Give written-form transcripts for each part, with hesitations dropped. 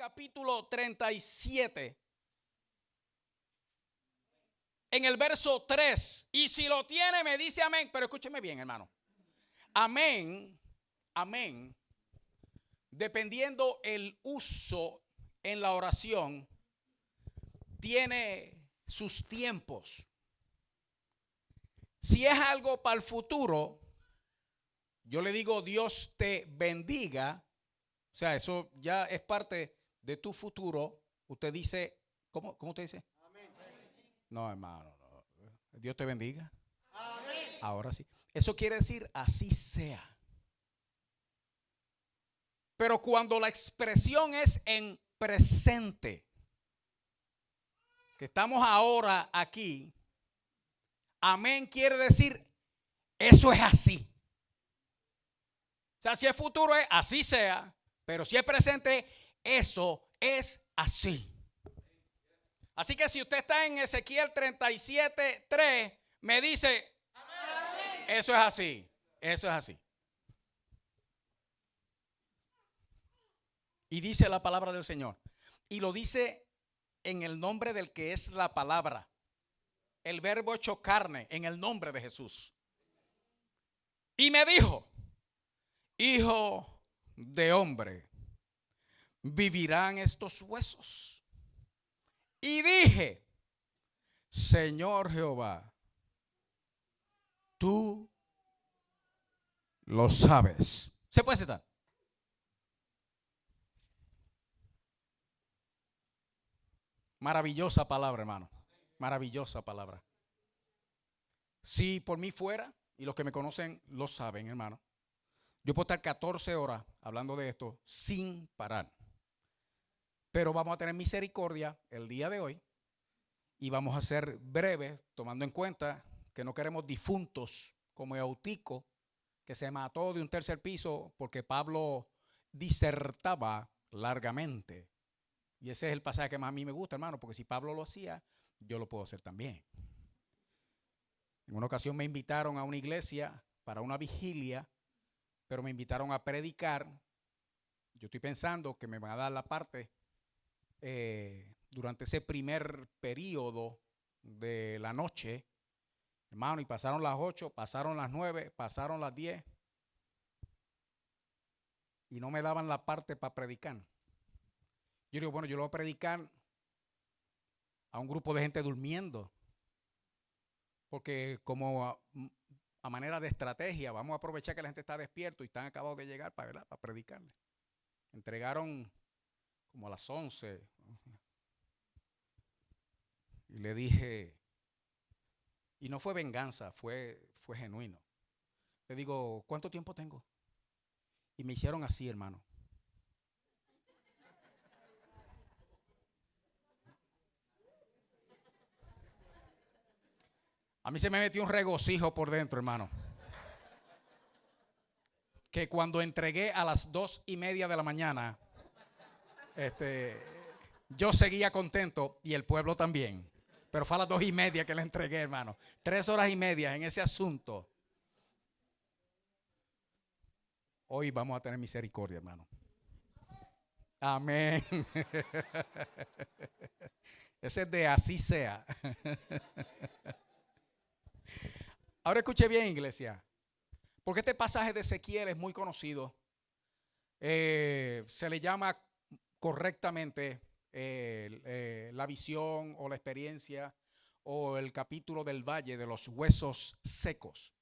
capítulo 37, en el verso 3. Y si lo tiene, me dice amén. Pero escúcheme bien, hermano. Amén, amén. Dependiendo el uso en la oración, tiene sus tiempos. Si es algo para el futuro, yo le digo Dios te bendiga. O sea, eso ya es parte de tu futuro. Usted dice, ¿cómo usted dice? Amén. No, hermano, no. Dios te bendiga. Amén. Ahora sí. Eso quiere decir así sea. Pero cuando la expresión es en presente, que estamos ahora aquí, amén quiere decir eso es así. O sea, si es futuro es así sea, pero si es presente, eso es así. Así que si usted está en Ezequiel 37:3, me dice, amén. Eso es así, eso es así. Y dice la palabra del Señor. Y lo dice en el nombre del que es la palabra. El verbo hecho carne, en el nombre de Jesús. Y me dijo, hijo de hombre, ¿vivirán estos huesos? Y dije, Señor Jehová, tú lo sabes. ¿Se puede sentar? Maravillosa palabra, hermano. Maravillosa palabra. Si por mí fuera, y los que me conocen lo saben, hermano, yo puedo estar 14 horas hablando de esto sin parar. Pero vamos a tener misericordia el día de hoy y vamos a ser breves, tomando en cuenta que no queremos difuntos como Eutico, que se mató de un tercer piso porque Pablo disertaba largamente. Y ese es el pasaje que más a mí me gusta, hermano, porque si Pablo lo hacía, yo lo puedo hacer también. En una ocasión me invitaron a una iglesia para una vigilia, pero me invitaron a predicar. Yo estoy pensando que me van a dar la parte durante ese primer periodo de la noche, hermano, y pasaron las 8, pasaron las 9, pasaron las 10 y no me daban la parte para predicar. Yo digo, bueno, yo lo voy a predicar a un grupo de gente durmiendo, porque como a manera de estrategia, vamos a aprovechar que la gente está despierto y están acabados de llegar para predicarle. Entregaron como a las 11 y le dije, y no fue venganza, fue genuino. Le digo, ¿cuánto tiempo tengo? Y me hicieron así, hermano. A mí se me metió un regocijo por dentro, hermano. Que cuando entregué a las 2:30 de la mañana, yo seguía contento y el pueblo también. Pero fue a las 2:30 que le entregué, hermano. 3 horas y media en ese asunto. Hoy vamos a tener misericordia, hermano. Amén. Ese es de así sea. Ahora escuche bien, iglesia. Porque este pasaje de Ezequiel es muy conocido. Se le llama correctamente la visión o la experiencia o el capítulo del valle de los huesos secos.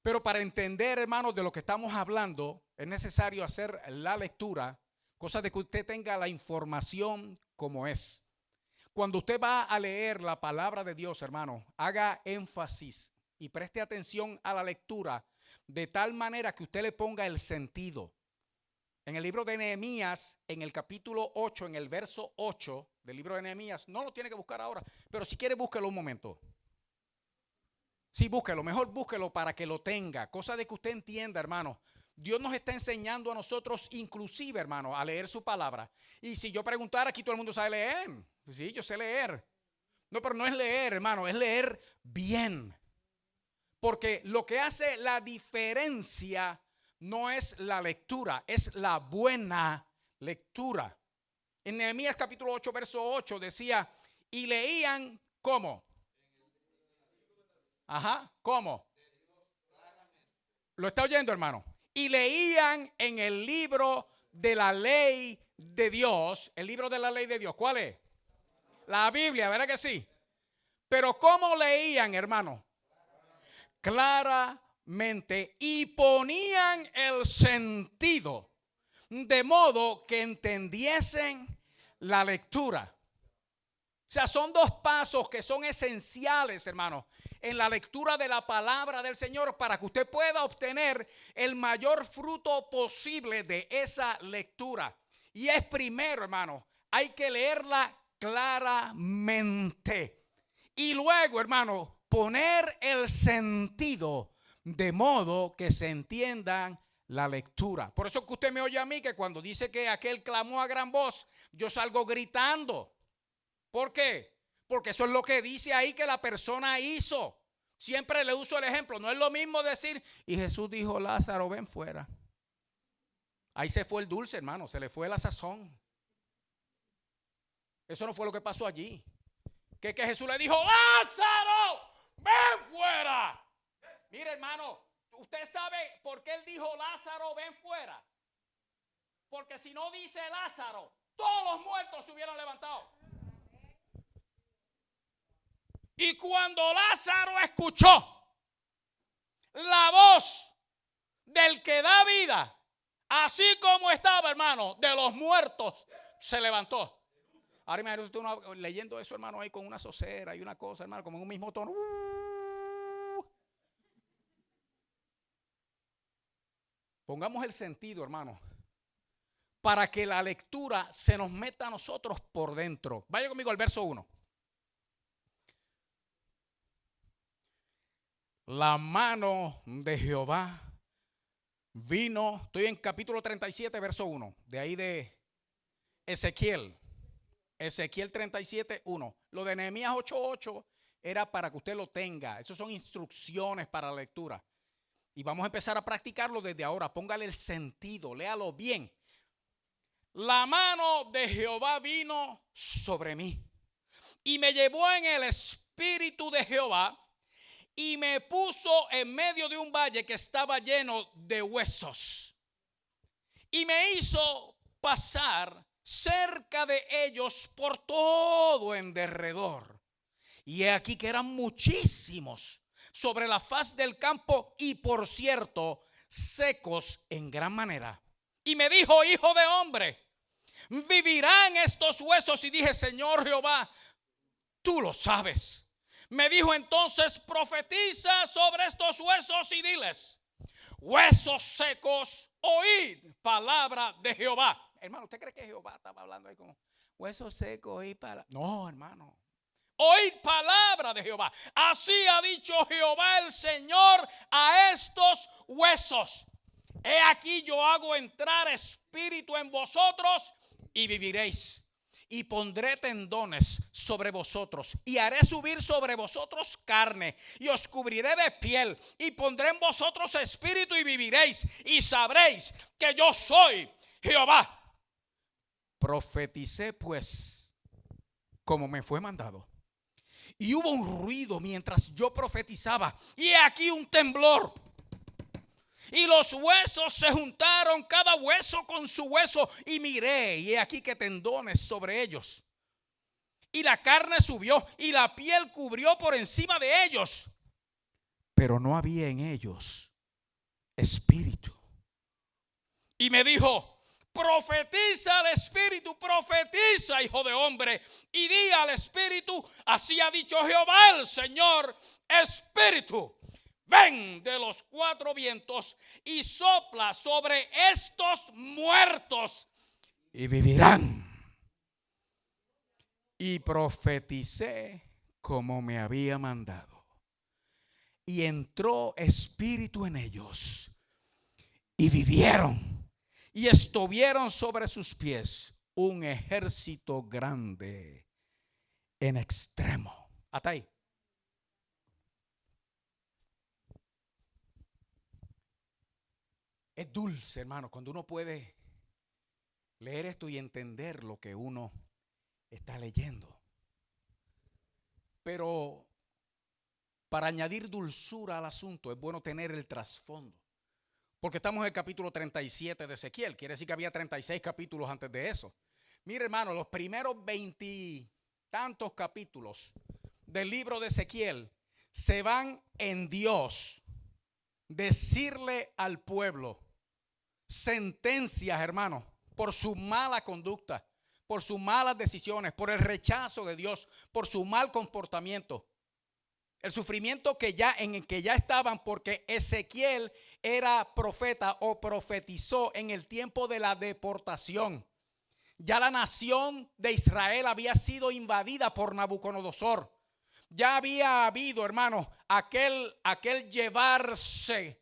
Pero para entender, hermanos, de lo que estamos hablando, es necesario hacer la lectura, cosa de que usted tenga la información como es. Cuando usted va a leer la palabra de Dios, hermano, haga énfasis y preste atención a la lectura de tal manera que usted le ponga el sentido. En el libro de Nehemías, en el capítulo 8, en el verso 8 del libro de Nehemías, no lo tiene que buscar ahora, pero si quiere búsquelo un momento. Sí, búsquelo, mejor búsquelo para que lo tenga, cosa de que usted entienda, hermano. Dios nos está enseñando a nosotros, inclusive, hermano, a leer su palabra. Y si yo preguntara, aquí todo el mundo sabe leer. Sí, yo sé leer. No, pero no es leer, hermano, es leer bien. Porque lo que hace la diferencia no es la lectura, es la buena lectura. En Nehemías capítulo 8, verso 8 decía, y leían, ¿cómo? Ajá, ¿cómo? ¿Lo está oyendo, hermano? Y leían en el libro de la ley de Dios. El libro de la ley de Dios, ¿cuál es? La Biblia, ¿verdad que sí? Pero ¿cómo leían, hermano? Claramente, y ponían el sentido de modo que entendiesen la lectura. O sea, son dos pasos que son esenciales, hermano, en la lectura de la palabra del Señor para que usted pueda obtener el mayor fruto posible de esa lectura. Y es primero, hermano, hay que leerla claramente. Y luego, hermano, poner el sentido de modo que se entiendan la lectura. Por eso que usted me oye a mí que cuando dice que aquel clamó a gran voz, yo salgo gritando. ¿Por qué? Porque eso es lo que dice ahí que la persona hizo. Siempre le uso el ejemplo. No es lo mismo decir, y Jesús dijo, Lázaro, ven fuera. Ahí se fue el dulce, hermano, se le fue la sazón. Eso no fue lo que pasó allí. Que Jesús le dijo, Lázaro, ven fuera. Mire, hermano, usted sabe por qué él dijo, Lázaro, ven fuera. Porque si no dice Lázaro, todos los muertos se hubieran levantado. Y cuando Lázaro escuchó la voz del que da vida, así como estaba, hermano, de los muertos, se levantó. Ahora imagínate usted leyendo eso, hermano, ahí con una sosera y una cosa, hermano, como en un mismo tono. Pongamos el sentido, hermano, para que la lectura se nos meta a nosotros por dentro. Vaya conmigo al verso 1. La mano de Jehová vino, estoy en capítulo 37, verso 1, de ahí de Ezequiel 37, 1. Lo de Nehemías 8:8 era para que usted lo tenga. Esas son instrucciones para la lectura. Y vamos a empezar a practicarlo desde ahora. Póngale el sentido, léalo bien. La mano de Jehová vino sobre mí y me llevó en el espíritu de Jehová y me puso en medio de un valle que estaba lleno de huesos y me hizo pasar cerca de ellos por todo en derredor. Y he aquí que eran muchísimos sobre la faz del campo y, por cierto, secos en gran manera. Y me dijo, hijo de hombre, ¿vivirán estos huesos? Y dije, Señor Jehová, tú lo sabes. Me dijo entonces, profetiza sobre estos huesos y diles, huesos secos, oíd palabra de Jehová. Hermano, ¿usted cree que Jehová estaba hablando ahí como huesos secos, oíd palabra? No, hermano. Oíd palabra de Jehová. Así ha dicho Jehová el Señor a estos huesos. He aquí yo hago entrar espíritu en vosotros y viviréis. Y pondré tendones sobre vosotros y haré subir sobre vosotros carne y os cubriré de piel y pondré en vosotros espíritu y viviréis y sabréis que yo soy Jehová. Profeticé pues como me fue mandado. Y hubo un ruido mientras yo profetizaba y he aquí un temblor. Y los huesos se juntaron, cada hueso con su hueso, y miré, y he aquí que tendones sobre ellos. Y la carne subió, y la piel cubrió por encima de ellos. Pero no había en ellos espíritu. Y me dijo, profetiza al espíritu, profetiza, hijo de hombre, y di al espíritu, así ha dicho Jehová el Señor, espíritu. Ven de los cuatro vientos y sopla sobre estos muertos y vivirán. Y profeticé como me había mandado. Y entró espíritu en ellos y vivieron y estuvieron sobre sus pies un ejército grande en extremo. Hasta ahí. Es dulce, hermano, cuando uno puede leer esto y entender lo que uno está leyendo. Pero para añadir dulzura al asunto es bueno tener el trasfondo. Porque estamos en el capítulo 37 de Ezequiel. Quiere decir que había 36 capítulos antes de eso. Mire, hermano, los primeros 20 tantos capítulos del libro de Ezequiel se van en Dios decirle al pueblo sentencias, hermano, por su mala conducta, por sus malas decisiones, por el rechazo de Dios, por su mal comportamiento. El sufrimiento en el que ya estaban, porque Ezequiel era profeta o profetizó en el tiempo de la deportación. Ya la nación de Israel había sido invadida por Nabucodonosor. Ya había habido, hermanos, aquel llevarse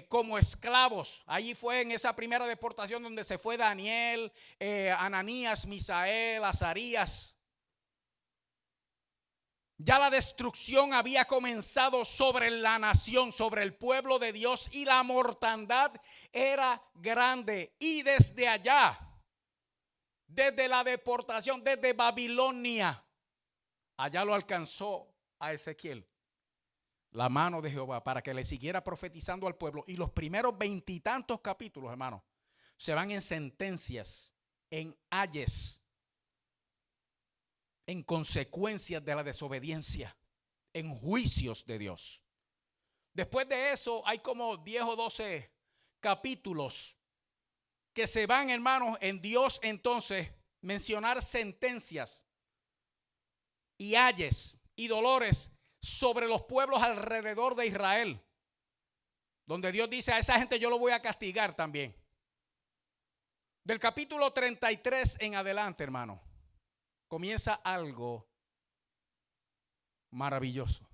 como esclavos. Allí fue en esa primera deportación donde se fue Daniel, Ananías, Misael, Azarías. Ya la destrucción había comenzado sobre la nación, sobre el pueblo de Dios, y la mortandad era grande. Y desde allá, desde la deportación, desde Babilonia, allá lo alcanzó a Ezequiel la mano de Jehová para que le siguiera profetizando al pueblo. Y los primeros 20 y tantos capítulos, hermano, se van en sentencias, en ayes, en consecuencias de la desobediencia, en juicios de Dios. Después de eso hay como 10 o 12 capítulos que se van, hermanos, en Dios entonces mencionar sentencias y ayes y dolores sobre los pueblos alrededor de Israel, donde Dios dice: a esa gente yo lo voy a castigar también. Del capítulo 33 en adelante, hermano, comienza algo maravilloso,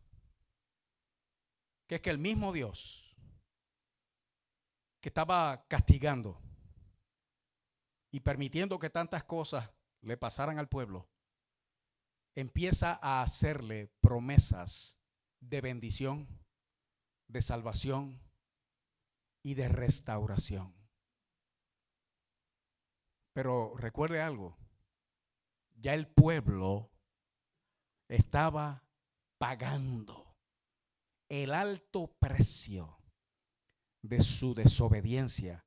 que es que el mismo Dios que estaba castigando y permitiendo que tantas cosas le pasaran al pueblo, empieza a hacerle promesas de bendición, de salvación y de restauración. Pero recuerde algo, ya el pueblo estaba pagando el alto precio de su desobediencia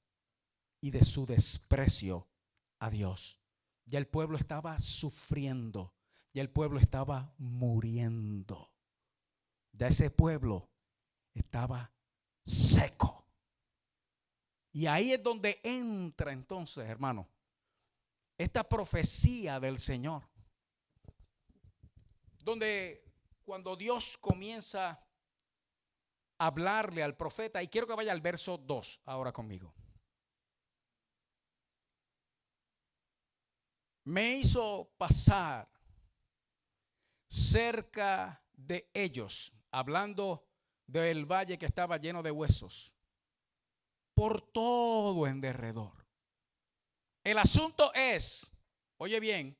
y de su desprecio a Dios. Ya el pueblo estaba sufriendo, ya el pueblo estaba muriendo, ya ese pueblo estaba seco. Y ahí es donde entra entonces, hermano, esta profecía del Señor, donde cuando Dios comienza a hablarle al profeta, y quiero que vaya al verso 2 ahora conmigo. Me hizo pasar cerca de ellos, hablando del valle que estaba lleno de huesos, por todo en derredor. El asunto es, oye bien,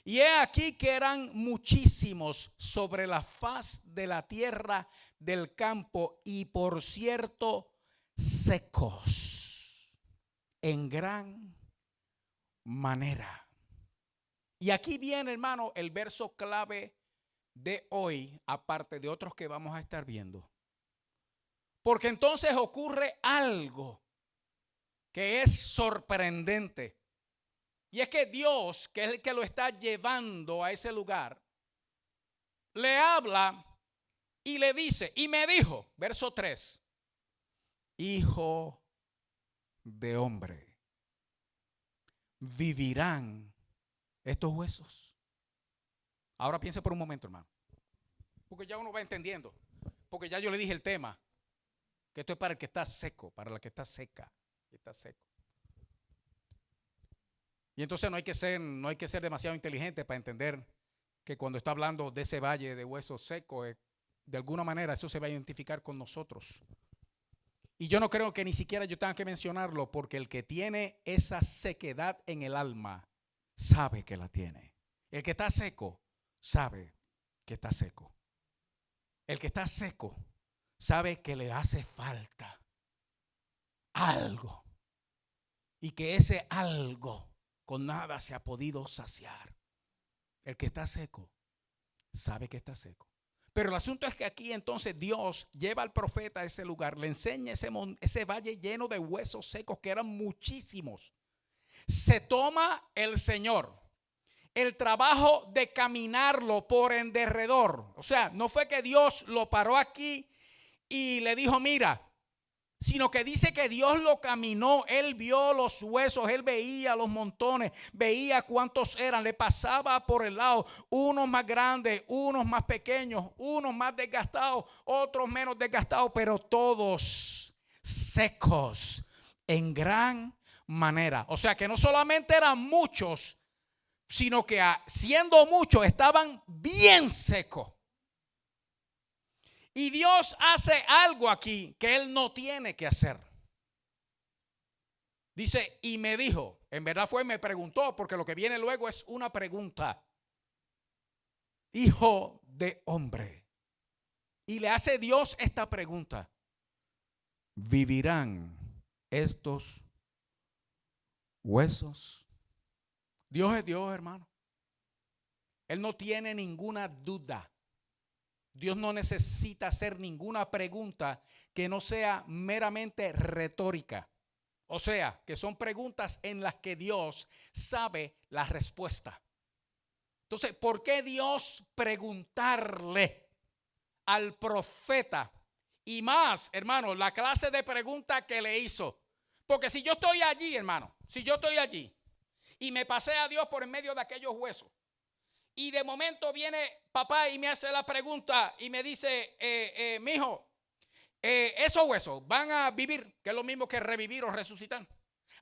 y he aquí que eran muchísimos sobre la faz de la tierra del campo, y por cierto secos en gran manera. Y aquí viene, hermano, el verso clave de hoy, aparte de otros que vamos a estar viendo. Porque entonces ocurre algo que es sorprendente. Y es que Dios, que es el que lo está llevando a ese lugar, le habla y le dice, y me dijo, verso 3, hijo de hombre, ¿vivirán estos huesos? Ahora piense por un momento, hermano, porque ya uno va entendiendo, porque ya yo le dije el tema, que esto es para el que está seco, para la que está seca, que está seco. Y entonces no hay que ser demasiado inteligente para entender que cuando está hablando de ese valle de huesos secos, de alguna manera eso se va a identificar con nosotros. Y yo no creo que ni siquiera yo tenga que mencionarlo, porque el que tiene esa sequedad en el alma sabe que la tiene. El que está seco sabe que está seco. El que está seco sabe que le hace falta algo. y que ese algo con nada se ha podido saciar. El que está seco sabe que está seco. Pero el asunto es que aquí entonces Dios lleva al profeta a ese lugar, le enseña ese valle lleno de huesos secos que eran muchísimos. Se toma el Señor el trabajo de caminarlo por en derredor. O sea, no fue que Dios lo paró aquí y le dijo, mira, sino que dice que Dios lo caminó, Él vio los huesos, Él veía los montones, veía cuántos eran, le pasaba por el lado, unos más grandes, unos más pequeños, unos más desgastados, otros menos desgastados, pero todos secos en gran manera. O sea que no solamente eran muchos, sino que siendo muchos estaban bien secos. Y Dios hace algo aquí que Él no tiene que hacer. Dice, y me dijo, en verdad me preguntó, porque lo que viene luego es una pregunta. Hijo de hombre. Y le hace Dios esta pregunta. ¿Vivirán estos huesos? Dios es Dios, hermano. Él no tiene ninguna duda. Dios no necesita hacer ninguna pregunta que no sea meramente retórica. O sea, que son preguntas en las que Dios sabe la respuesta. Entonces, ¿por qué Dios preguntarle al profeta? Y más, hermano, la clase de pregunta que le hizo. Porque si yo estoy allí, hermano, si yo estoy allí y me pasé a Dios por en medio de aquellos huesos, y de momento viene papá y me hace la pregunta y me dice, mijo, esos huesos van a vivir, que es lo mismo que revivir o resucitar.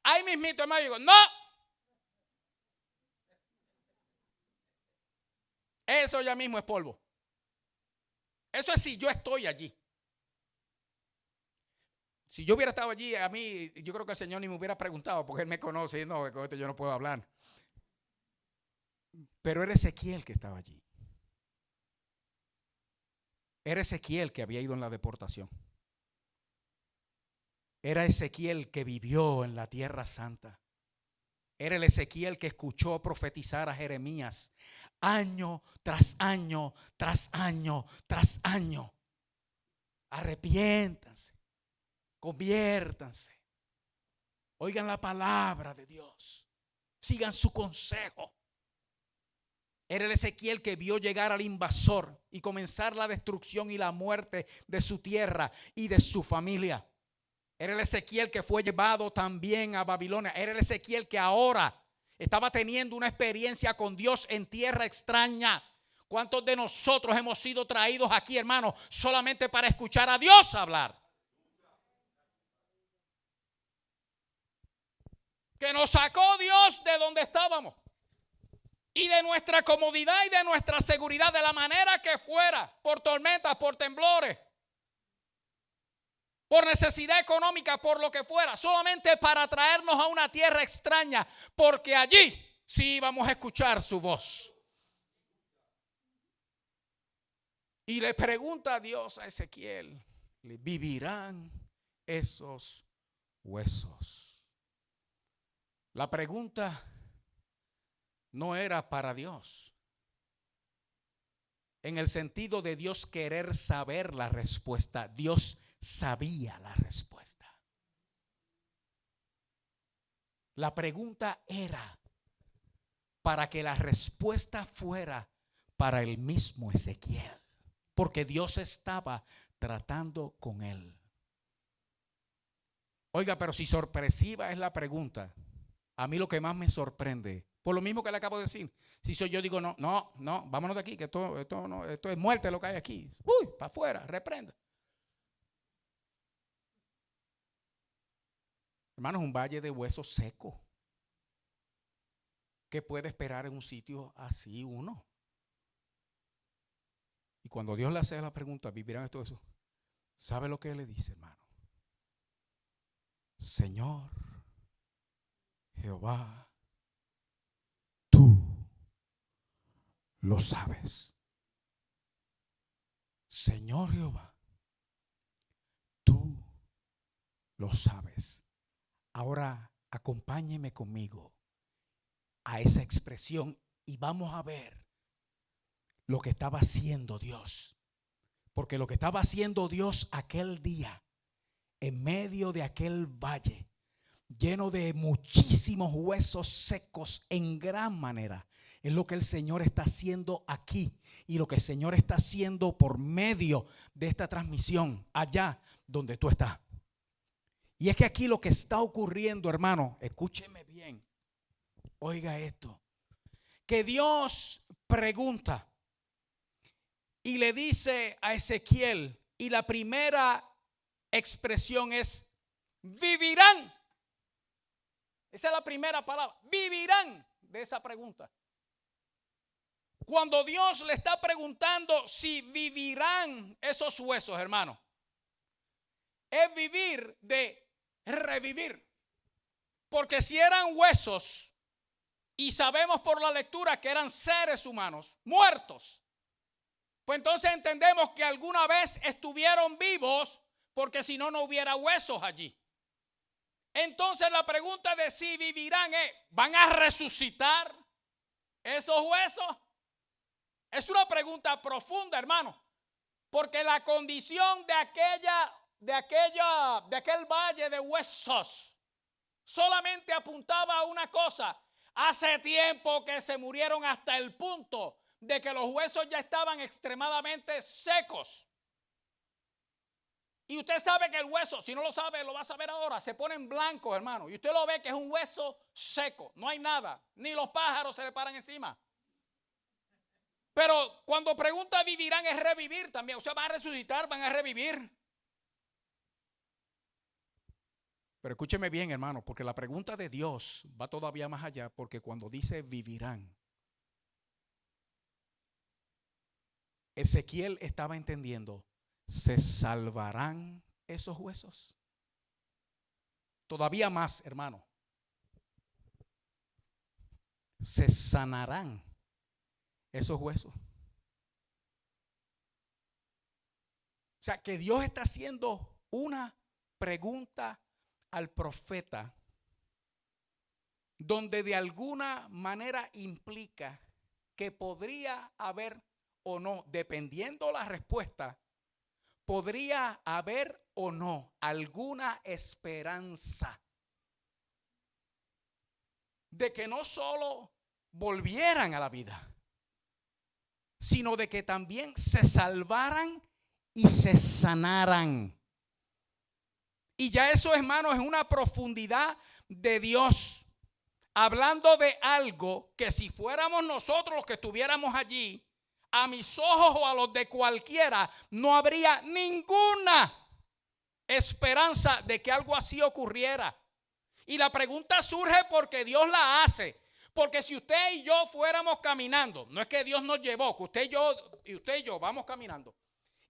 Ahí mismito, hermano, digo, no. Eso ya mismo es polvo. Eso es si yo estoy allí. Si yo hubiera estado allí, a mí, yo creo que el Señor ni me hubiera preguntado, porque Él me conoce y no, con esto yo no puedo hablar. Pero era Ezequiel que estaba allí. Era Ezequiel que había ido en la deportación. Era Ezequiel que vivió en la tierra santa. Era el Ezequiel que escuchó profetizar a Jeremías año tras año, tras año, tras año. Arrepiéntanse, conviértanse, oigan la palabra de Dios, sigan su consejo. Era el Ezequiel que vio llegar al invasor y comenzar la destrucción y la muerte de su tierra y de su familia. Era el Ezequiel que fue llevado también a Babilonia. Era el Ezequiel que ahora estaba teniendo una experiencia con Dios en tierra extraña. ¿Cuántos de nosotros hemos sido traídos aquí, hermanos, solamente para escuchar a Dios hablar? Que nos sacó Dios de donde estábamos y de nuestra comodidad y de nuestra seguridad, de la manera que fuera, por tormentas, por temblores, por necesidad económica, por lo que fuera, solamente para traernos a una tierra extraña, porque allí sí íbamos a escuchar su voz. Y le pregunta a Dios a Ezequiel, ¿vivirán esos huesos? La pregunta no era para Dios, en el sentido de Dios querer saber la respuesta. Dios sabía la respuesta. La pregunta era para que la respuesta fuera para el mismo Ezequiel, porque Dios estaba tratando con él. Oiga, pero si sorpresiva es la pregunta, a mí lo que más me sorprende, por lo mismo que le acabo de decir, si yo digo no, vámonos de aquí, que esto es muerte lo que hay aquí. Uy, para afuera, reprenda. Hermanos, un valle de huesos secos. ¿Qué puede esperar en un sitio así uno? Y cuando Dios le hace la pregunta, ¿vivirán todo eso? ¿Sabe lo que él le dice, hermano? Señor Jehová, tú lo sabes. Señor Jehová, tú lo sabes. Ahora Acompáñeme conmigo a esa expresión y vamos a ver lo que estaba haciendo Dios. Porque lo que estaba haciendo Dios aquel día, en medio de aquel valle, lleno de muchísimos huesos secos en gran manera, es lo que el Señor está haciendo aquí y lo que el Señor está haciendo por medio de esta transmisión allá donde tú estás. Y es que aquí lo que está ocurriendo, hermano, escúcheme bien, oiga esto, que Dios pregunta y le dice a Ezequiel, y la primera expresión es vivirán. Esa es la primera palabra, vivirán, de esa pregunta. Cuando Dios le está preguntando si vivirán esos huesos, hermano, es vivir de revivir. Porque si eran huesos, y sabemos por la lectura que eran seres humanos muertos, pues entonces entendemos que alguna vez estuvieron vivos, porque si no, no hubiera huesos allí. Entonces la pregunta de si vivirán es, ¿van a resucitar esos huesos? Es una pregunta profunda, hermano, porque la condición de aquel valle de huesos solamente apuntaba a una cosa. Hace tiempo que se murieron hasta el punto de que los huesos ya estaban extremadamente secos. Y usted sabe que el hueso, si no lo sabe, lo va a saber ahora, se pone en blanco, hermano. Y usted lo ve que es un hueso seco, no hay nada, ni los pájaros se le paran encima. Pero cuando pregunta vivirán es revivir también. O sea, van a resucitar, van a revivir. Pero escúcheme bien, hermano, porque la pregunta de Dios va todavía más allá, porque cuando dice vivirán, Ezequiel estaba entendiendo, ¿se salvarán esos huesos? Todavía más, hermano, ¿se sanarán esos huesos? O sea, que Dios está haciendo una pregunta al profeta, donde de alguna manera implica que podría haber o no, dependiendo la respuesta, podría haber o no alguna esperanza de que no solo volvieran a la vida, sino de que también se salvaran y se sanaran. Y ya eso, hermanos, es una profundidad de Dios, hablando de algo que si fuéramos nosotros los que estuviéramos allí, a mis ojos o a los de cualquiera, no habría ninguna esperanza de que algo así ocurriera. Y la pregunta surge porque Dios la hace. Porque si usted y yo fuéramos caminando, no es que Dios nos llevó, que usted y yo vamos caminando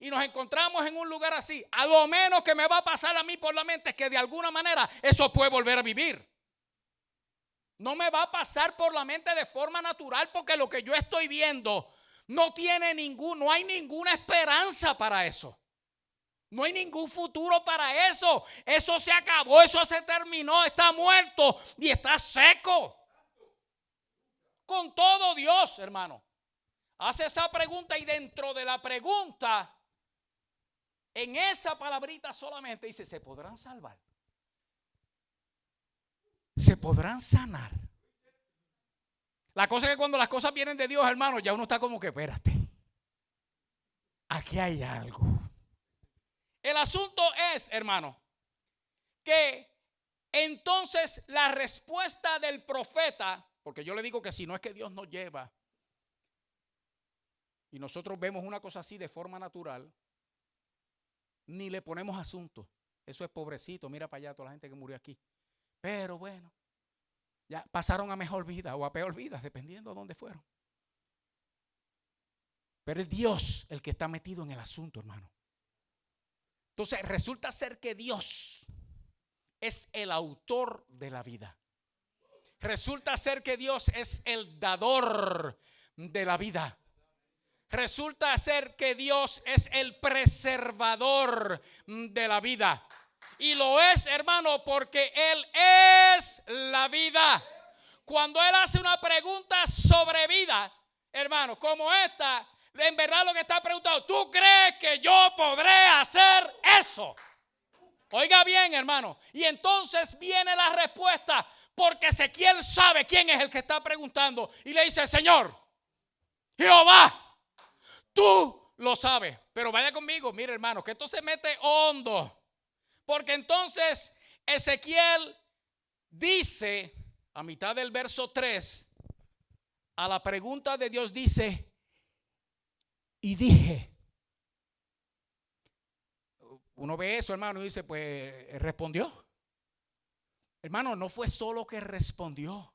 y nos encontramos en un lugar así, a lo menos que me va a pasar a mí por la mente es que de alguna manera eso puede volver a vivir. No me va a pasar por la mente de forma natural, porque lo que yo estoy viendo no hay ninguna esperanza para eso. No hay ningún futuro para eso. Eso se acabó, eso se terminó, está muerto y está seco. Con todo, Dios, hermano, hace esa pregunta y dentro de la pregunta, en esa palabrita solamente dice, ¿se podrán salvar? ¿Se podrán sanar? La cosa es que cuando las cosas vienen de Dios, hermano, ya uno está como que, espérate, aquí hay algo. El asunto es, hermano, que entonces la respuesta del profeta, porque yo le digo que si no es que Dios nos lleva y nosotros vemos una cosa así de forma natural, ni le ponemos asunto. Eso es pobrecito, mira para allá toda la gente que murió aquí. Pero bueno, ya pasaron a mejor vida o a peor vida, dependiendo de dónde fueron. Pero es Dios el que está metido en el asunto, hermano. Entonces resulta ser que Dios es el autor de la vida. Resulta ser que Dios es el dador de la vida. Resulta ser que Dios es el preservador de la vida. Y lo es, hermano, porque Él es la vida. Cuando Él hace una pregunta sobre vida, hermano, como esta, en verdad lo que está preguntando, ¿tú crees que yo podré hacer eso? Oiga bien, hermano. Y entonces viene la respuesta, porque Ezequiel sabe quién es el que está preguntando. Y le dice, Señor, Jehová, tú lo sabes. Pero vaya conmigo, mire, hermano, que esto se mete hondo. Porque entonces Ezequiel dice, a mitad del verso 3, a la pregunta de Dios dice, y dije. Uno ve eso, hermano, y dice, pues respondió. Hermano, no fue solo que respondió.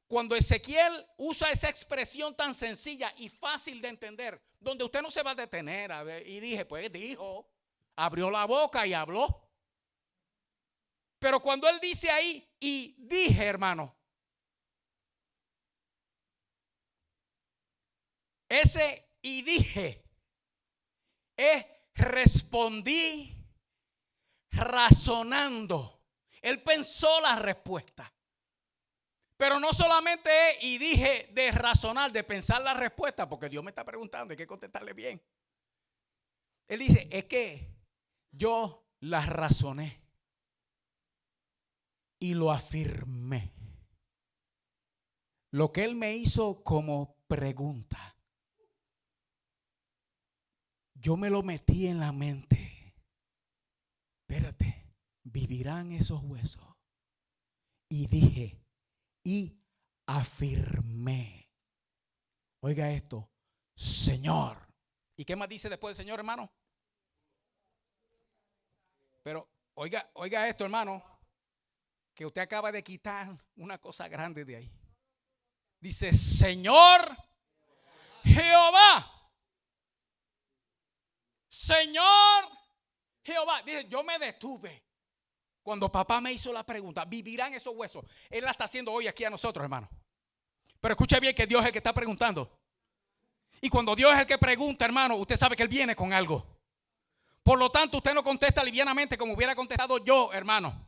Cuando Ezequiel usa esa expresión tan sencilla y fácil de entender, donde usted no se va a detener a ver, y dije, pues dijo, abrió la boca y habló. Pero cuando él dice ahí, y dije, hermano, ese y dije es respondí razonando. Él pensó la respuesta. Pero no solamente es y dije de razonar, de pensar la respuesta, porque Dios me está preguntando, hay que contestarle bien. Él dice, es que yo la razoné y lo afirmé. Lo que él me hizo como pregunta, yo me lo metí en la mente. Espérate, ¿vivirán esos huesos? Y dije, y afirmé. Oiga esto, Señor. ¿Y qué más dice después del Señor, hermano? Pero oiga esto, hermano, que usted acaba de quitar una cosa grande de ahí. Dice, Señor Jehová. Señor Jehová. Dice, yo me detuve cuando papá me hizo la pregunta, ¿vivirán esos huesos? Él la está haciendo hoy aquí a nosotros, hermano. Pero escuche bien que Dios es el que está preguntando. Y cuando Dios es el que pregunta, hermano, usted sabe que Él viene con algo. Por lo tanto, usted no contesta livianamente como hubiera contestado yo, hermano,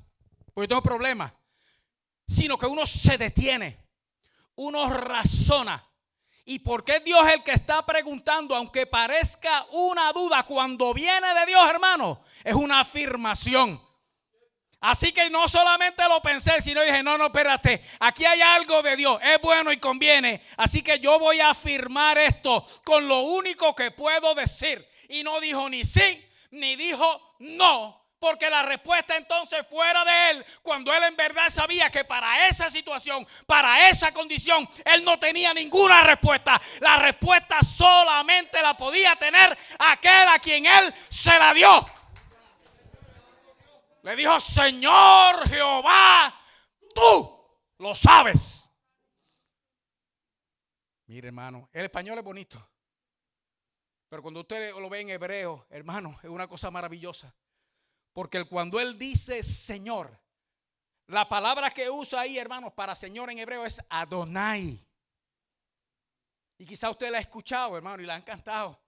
porque yo tengo problemas. Sino que uno se detiene, uno razona. ¿Y por qué Dios es el que está preguntando? Aunque parezca una duda, cuando viene de Dios, hermano, es una afirmación. Así que no solamente lo pensé, sino dije, no, espérate, aquí hay algo de Dios, es bueno y conviene. Así que yo voy a afirmar esto con lo único que puedo decir. Y no dijo ni sí, ni dijo no. Porque la respuesta entonces fuera de él, cuando él en verdad sabía que para esa situación, para esa condición, él no tenía ninguna respuesta. La respuesta solamente la podía tener aquel a quien él se la dio. Le dijo, Señor Jehová, tú lo sabes. Mire, hermano, el español es bonito, pero cuando usted lo ve en hebreo, hermano, es una cosa maravillosa. Porque cuando él dice Señor, la palabra que usa ahí, hermanos, para Señor en hebreo es Adonai. Y quizá usted la ha escuchado, hermano, y la han cantado.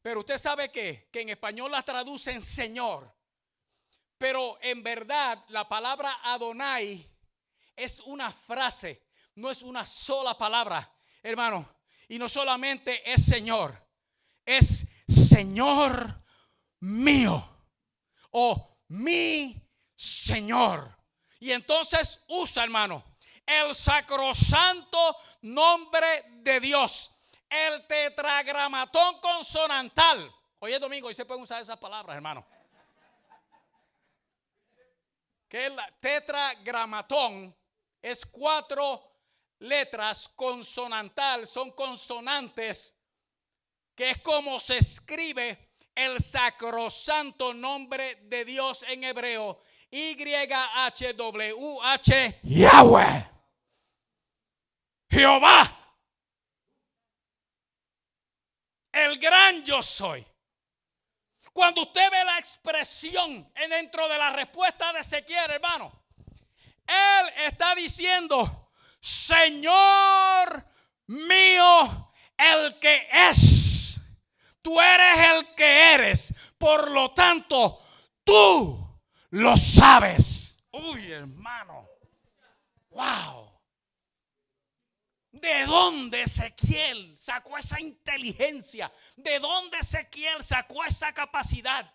Pero usted sabe que en español la traducen Señor. Pero en verdad la palabra Adonai es una frase, no es una sola palabra, hermano. Y no solamente es Señor, es Señor mío. O mi Señor. Y entonces usa, hermano, el sacrosanto nombre de Dios, el tetragramatón consonantal. Hoy es domingo y se pueden usar esas palabras, hermano. Que el tetragramatón es 4 letras consonantal, son consonantes, que es como se escribe el sacrosanto nombre de Dios en hebreo, YHWH, Yahweh, Jehová, el gran yo soy. Cuando usted ve la expresión dentro de la respuesta de Ezequiel, hermano, él está diciendo, Señor mío, el que es. Tú eres el que eres, por lo tanto, tú lo sabes. Uy, hermano. ¡Wow! ¿De dónde Ezequiel sacó esa inteligencia? ¿De dónde Ezequiel sacó esa capacidad?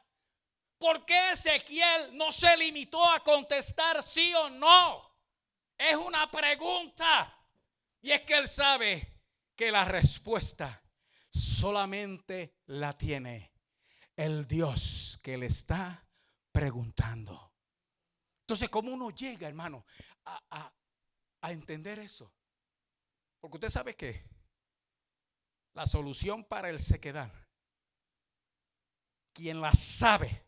¿Por qué Ezequiel no se limitó a contestar sí o no? Es una pregunta. Y es que él sabe que la respuesta solamente la tiene el Dios que le está preguntando. Entonces, ¿cómo uno llega, hermano, a entender eso? Porque usted sabe que la solución para el sequedad, quien la sabe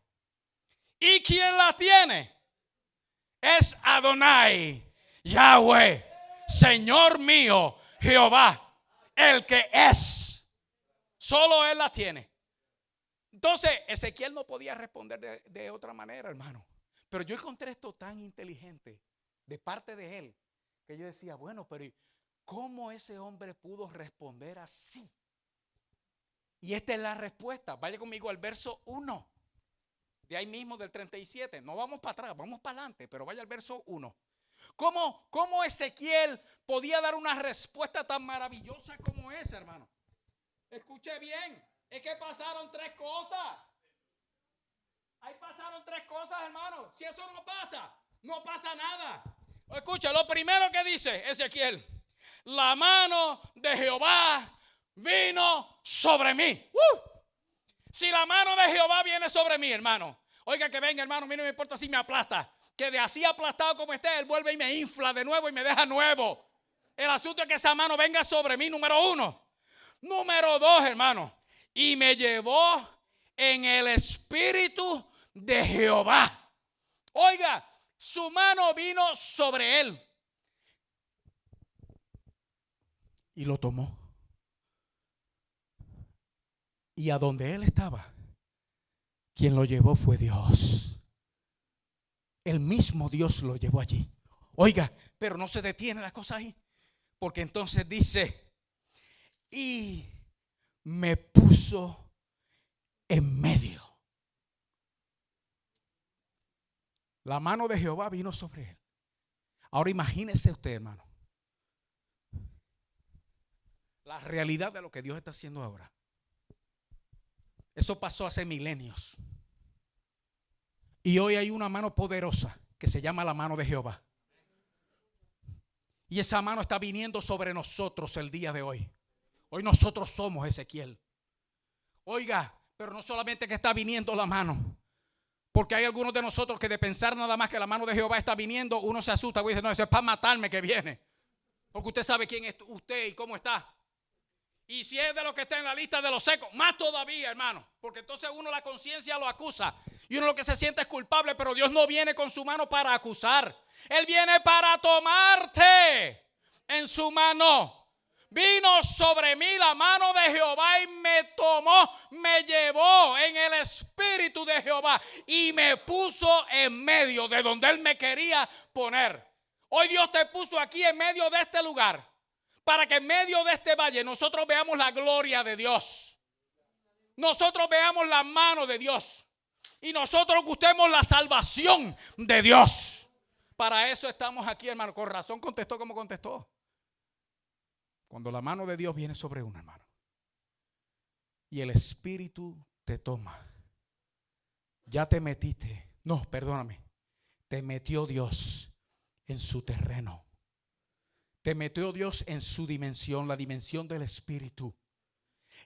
y quien la tiene, es Adonai, Yahweh, Señor mío, Jehová, el que es. Solo Él la tiene. Entonces, Ezequiel no podía responder de otra manera, hermano. Pero yo encontré esto tan inteligente de parte de él, que yo decía, bueno, pero ¿cómo ese hombre pudo responder así? Y esta es la respuesta. Vaya conmigo al verso 1. De ahí mismo del 37. No vamos para atrás, vamos para adelante, pero vaya al verso 1. ¿Cómo Ezequiel podía dar una respuesta tan maravillosa como esa, hermano? Escuche bien, es que pasaron tres cosas. Ahí pasaron tres cosas, hermano. Si eso no pasa, no pasa nada. Escucha, lo primero que dice Ezequiel: la mano de Jehová vino sobre mí. Si la mano de Jehová viene sobre mí, hermano, oiga que venga, hermano, a mí no me importa si me aplasta, que de así aplastado como esté, él vuelve y me infla de nuevo y me deja nuevo. El asunto es que esa mano venga sobre mí, número 1. Número 2, hermano, y me llevó en el espíritu de Jehová. Oiga, su mano vino sobre él y lo tomó. Y a donde él estaba, quien lo llevó fue Dios. El mismo Dios lo llevó allí. Oiga, pero no se detiene la cosa ahí, porque entonces dice: y me puso en medio. La mano de Jehová vino sobre él. Ahora imagínese usted, hermano, la realidad de lo que Dios está haciendo ahora. Eso pasó hace milenios. Y hoy hay una mano poderosa que se llama la mano de Jehová. Y esa mano está viniendo sobre nosotros el día de hoy. Hoy nosotros somos Ezequiel. Oiga, pero no solamente que está viniendo la mano. Porque hay algunos de nosotros que de pensar nada más que la mano de Jehová está viniendo, uno se asusta y dice: no, eso es para matarme que viene. Porque usted sabe quién es usted y cómo está. Y si es de los que está en la lista de los secos, más todavía, hermano. Porque entonces uno, la conciencia lo acusa. Y uno lo que se siente es culpable. Pero Dios no viene con su mano para acusar. Él viene para tomarte en su mano. Vino sobre mí la mano de Jehová y me tomó, me llevó en el espíritu de Jehová y me puso en medio de donde Él me quería poner. Hoy Dios te puso aquí en medio de este lugar, para que en medio de este valle nosotros veamos la gloria de Dios. Nosotros veamos la mano de Dios. Y nosotros gustemos la salvación de Dios. Para eso estamos aquí, hermano. Con razón contestó como contestó. Cuando la mano de Dios viene sobre uno, hermano, y el Espíritu te toma, ya te metiste. No, perdóname. Te metió Dios en su terreno. Te metió Dios en su dimensión, la dimensión del Espíritu.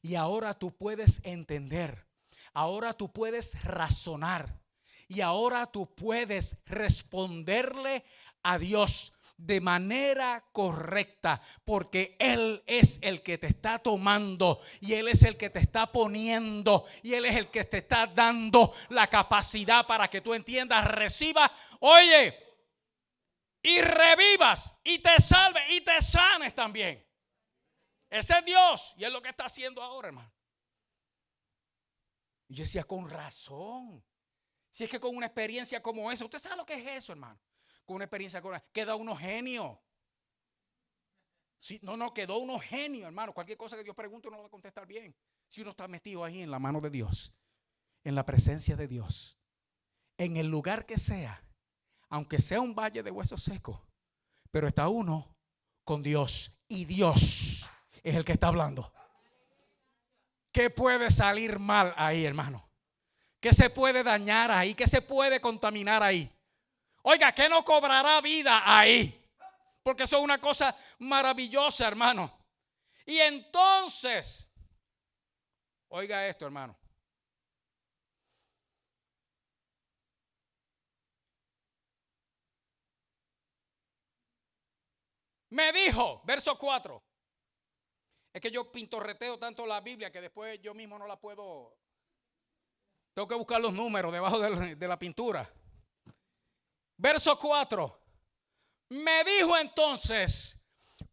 Y ahora tú puedes entender. Ahora tú puedes razonar. Y ahora tú puedes responderle a Dios de manera correcta. Porque Él es el que te está tomando. Y Él es el que te está poniendo. Y Él es el que te está dando la capacidad para que tú entiendas, recibas. Oye, y revivas, y te salves, y te sanes también. Ese es Dios, y es lo que está haciendo ahora, hermano. Y yo decía, con razón. Si es que con una experiencia como esa, usted sabe lo que es eso, hermano. Con una experiencia como esa, queda uno genio. Sí, no, quedó uno genio, hermano. Cualquier cosa que Dios pregunte, uno lo va a contestar bien. Si uno está metido ahí en la mano de Dios, en la presencia de Dios, en el lugar que sea, aunque sea un valle de huesos secos, pero está uno con Dios y Dios es el que está hablando. ¿Qué puede salir mal ahí, hermano? ¿Qué se puede dañar ahí? ¿Qué se puede contaminar ahí? Oiga, ¿qué no cobrará vida ahí? Porque eso es una cosa maravillosa, hermano. Y entonces, oiga esto, hermano. Me dijo, verso 4. Es que yo pintorreteo tanto la Biblia que después yo mismo no la puedo. Tengo que buscar los números debajo de la pintura. Verso 4. Me dijo entonces,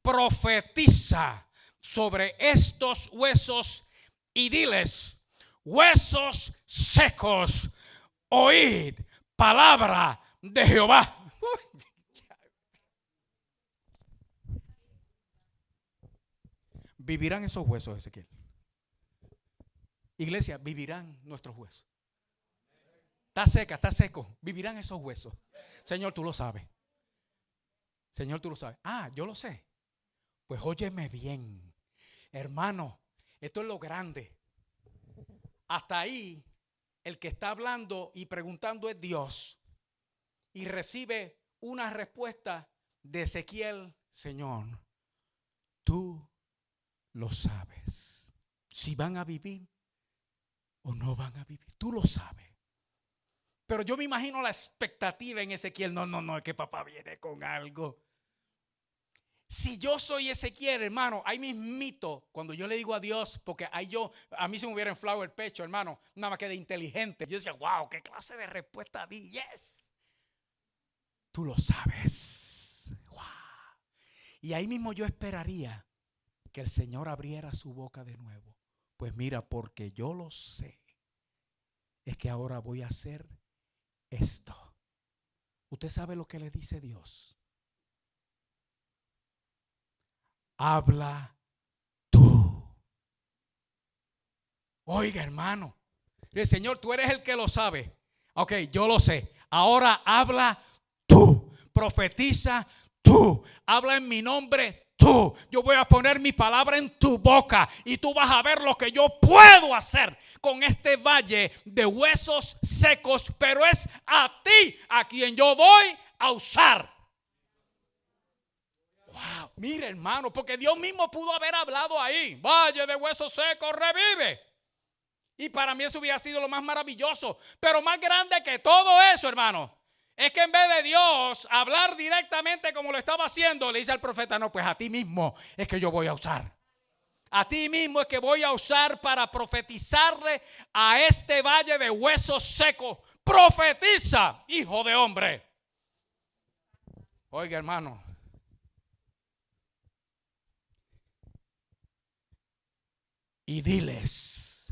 profetiza sobre estos huesos y diles, huesos secos, oíd palabra de Jehová. Vivirán esos huesos, Ezequiel. Iglesia, vivirán nuestros huesos. Está seca, está seco. Vivirán esos huesos. Señor, tú lo sabes. Señor, tú lo sabes. Ah, yo lo sé. Pues óyeme bien, hermano, esto es lo grande. Hasta ahí, el que está hablando y preguntando es Dios. Y recibe una respuesta de Ezequiel, Señor, tú lo sabes. Si van a vivir o no van a vivir, tú lo sabes. Pero yo me imagino la expectativa en Ezequiel. No, es que papá viene con algo. Si yo soy Ezequiel, hermano, ahí mismito, cuando yo le digo a Dios, porque a mí se me hubiera inflado el pecho, hermano, nada más que de inteligente. Yo decía, wow, qué clase de respuesta di. Yes. Tú lo sabes. Wow. Y ahí mismo yo esperaría que el Señor abriera su boca de nuevo. Pues mira, porque yo lo sé, es que ahora voy a hacer esto. Usted sabe lo que le dice Dios. Habla tú. Oiga, hermano, el Señor, tú eres el que lo sabe. Ok, yo lo sé. Ahora habla tú. Profetiza tú. Habla en mi nombre tú. Yo voy a poner mi palabra en tu boca y tú vas a ver lo que yo puedo hacer con este valle de huesos secos, pero es a ti a quien yo voy a usar. Wow, mire, hermano, porque Dios mismo pudo haber hablado ahí. Valle de huesos secos, revive. Y para mí eso hubiera sido lo más maravilloso. Pero más grande que todo eso, hermano, es que en vez de Dios hablar directamente como lo estaba haciendo, le dice al profeta, no, pues a ti mismo es que yo voy a usar. A ti mismo es que voy a usar para profetizarle a este valle de huesos secos. Profetiza, hijo de hombre. Oiga, hermano. Y diles.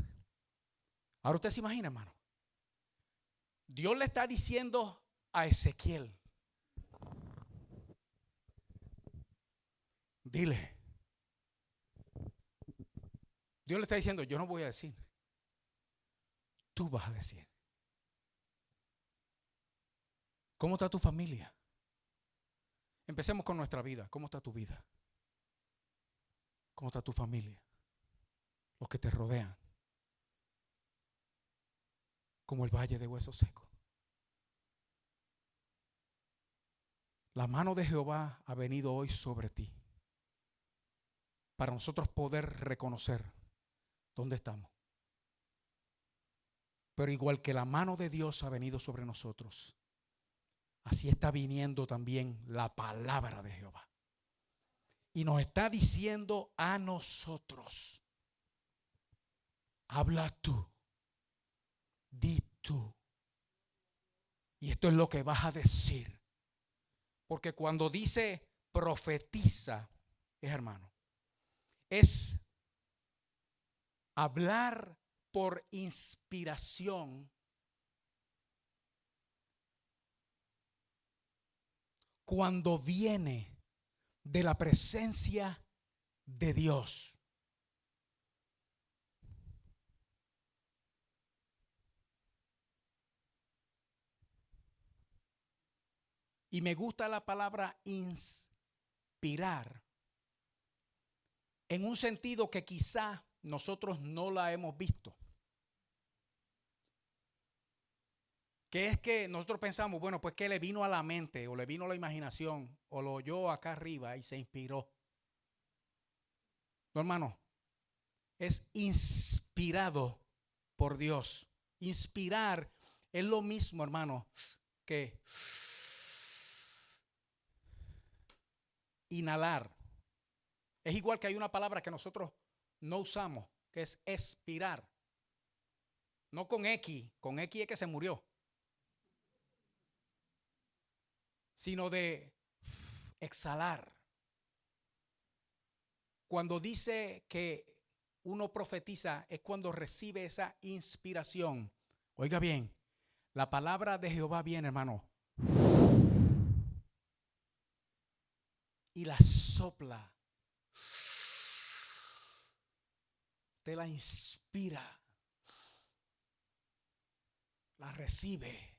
Ahora usted se imagina, hermano. Dios le está diciendo a Ezequiel, dile. Dios le está diciendo, yo no voy a decir. Tú vas a decir. ¿Cómo está tu familia? Empecemos con nuestra vida. ¿Cómo está tu vida? ¿Cómo está tu familia? Los que te rodean. Como el valle de huesos secos. La mano de Jehová ha venido hoy sobre ti. Para nosotros poder reconocer dónde estamos. Pero igual que la mano de Dios ha venido sobre nosotros, así está viniendo también la palabra de Jehová. Y nos está diciendo a nosotros, habla tú, di tú. Y esto es lo que vas a decir. Porque cuando dice profetiza, hermano, es hablar por inspiración cuando viene de la presencia de Dios. Y me gusta la palabra inspiración. inspirar en un sentido que quizá nosotros no la hemos visto. Que es que nosotros pensamos, bueno, pues que le vino a la mente o le vino a la imaginación o lo oyó acá arriba y se inspiró. No, hermano, es inspirado por Dios. Inspirar es lo mismo, hermano, que inhalar. Es igual que hay una palabra que nosotros no usamos, que es expirar. No con X es que se murió. Sino de exhalar. Cuando dice que uno profetiza es cuando recibe esa inspiración. Oiga bien, la palabra de Jehová viene, hermano, y la sopla. Te la inspira. La recibe.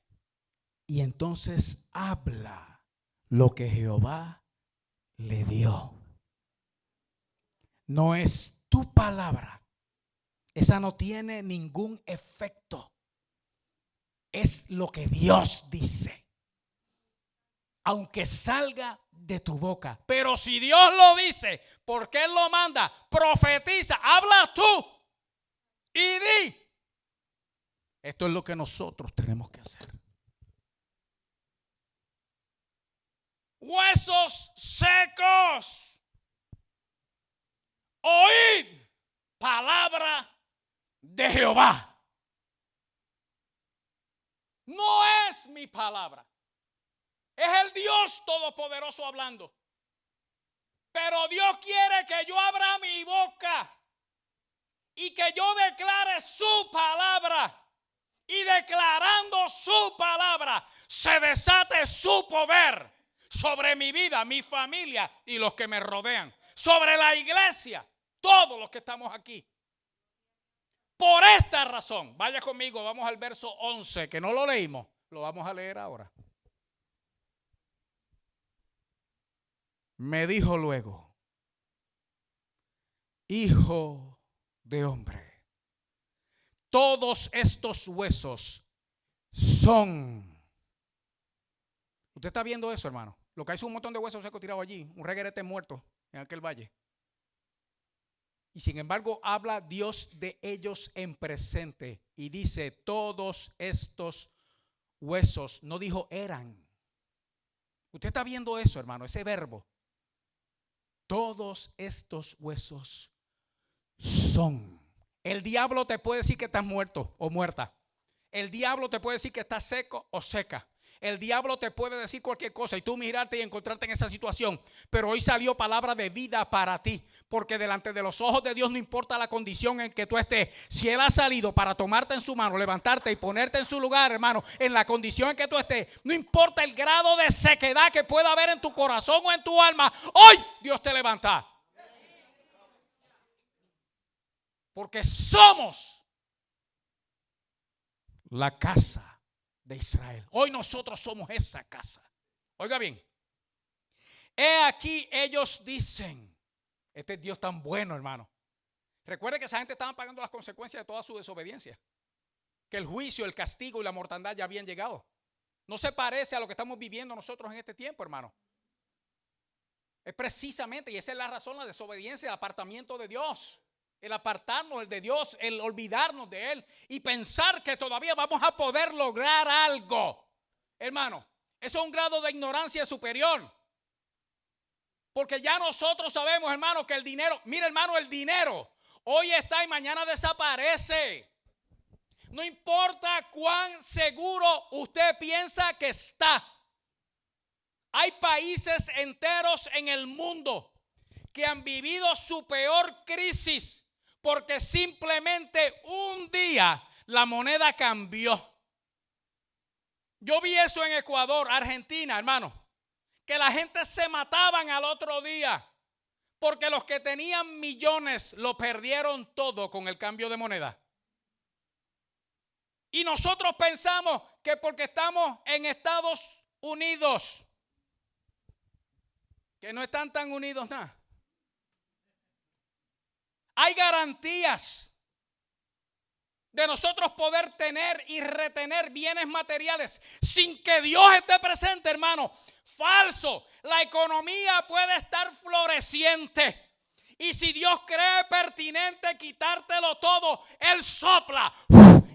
Y entonces habla lo que Jehová le dio. No es tu palabra. Esa no tiene ningún efecto. Es lo que Dios dice. Aunque salga de tu boca. Pero si Dios lo dice, ¿por qué Él lo manda? Profetiza, habla tú y di. Esto es lo que nosotros tenemos que hacer. Huesos secos, oíd palabra de Jehová. No es mi palabra, es el Dios Todopoderoso hablando. Pero Dios quiere que yo abra mi boca y que yo declare su palabra. Y declarando su palabra, se desate su poder sobre mi vida, mi familia y los que me rodean. Sobre la iglesia, todos los que estamos aquí. Por esta razón, vaya conmigo, vamos al verso 11, que no lo leímos, lo vamos a leer ahora. Me dijo luego, hijo de hombre, todos estos huesos son. Usted está viendo eso, hermano. Lo que hay es un montón de huesos secos tirados allí, un reguerete muerto en aquel valle. Y sin embargo habla Dios de ellos en presente y dice todos estos huesos, no dijo eran. Usted está viendo eso, hermano, ese verbo. Todos estos huesos son. El diablo te puede decir que estás muerto o muerta. El diablo te puede decir que estás seco o seca. El diablo te puede decir cualquier cosa y tú mirarte y encontrarte en esa situación. Pero hoy salió palabra de vida para ti. Porque delante de los ojos de Dios no importa la condición en que tú estés. Si Él ha salido para tomarte en su mano, levantarte y ponerte en su lugar, hermano, en la condición en que tú estés, no importa el grado de sequedad que pueda haber en tu corazón o en tu alma, hoy Dios te levanta. Porque somos la casa de Israel. Hoy nosotros somos esa casa. Oiga bien. He aquí ellos dicen. Este es Dios tan bueno, hermano. Recuerde que esa gente estaba pagando las consecuencias de toda su desobediencia. Que el juicio, el castigo y la mortandad ya habían llegado. No se parece a lo que estamos viviendo nosotros en este tiempo, hermano. Es precisamente, y esa es la razón, la desobediencia, el apartamiento de Dios. El apartarnos de Dios, el olvidarnos de Él y pensar que todavía vamos a poder lograr algo. Hermano, eso es un grado de ignorancia superior. Porque ya nosotros sabemos, hermano, que el dinero, mire, hermano, el dinero hoy está y mañana desaparece. No importa cuán seguro usted piensa que está. Hay países enteros en el mundo que han vivido su peor crisis porque simplemente un día la moneda cambió. Yo vi eso en Ecuador, Argentina, hermano, que la gente se mataban al otro día porque los que tenían millones lo perdieron todo con el cambio de moneda. Y nosotros pensamos que porque estamos en Estados Unidos, que no están tan unidos nada. Hay garantías de nosotros poder tener y retener bienes materiales sin que Dios esté presente, hermano. Falso. La economía puede estar floreciente. Y si Dios cree pertinente quitártelo todo, Él sopla.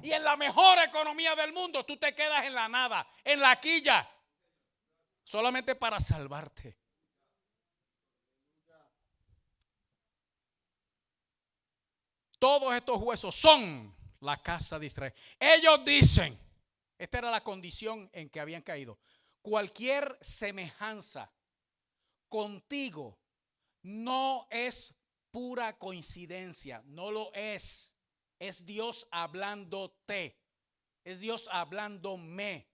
Y en la mejor economía del mundo, tú te quedas en la nada, en la quilla. Solamente para salvarte. Todos estos huesos son la casa de Israel. Ellos dicen, esta era la condición en que habían caído. Cualquier semejanza contigo no es pura coincidencia, no lo es. Es Dios hablándote, es Dios hablándome.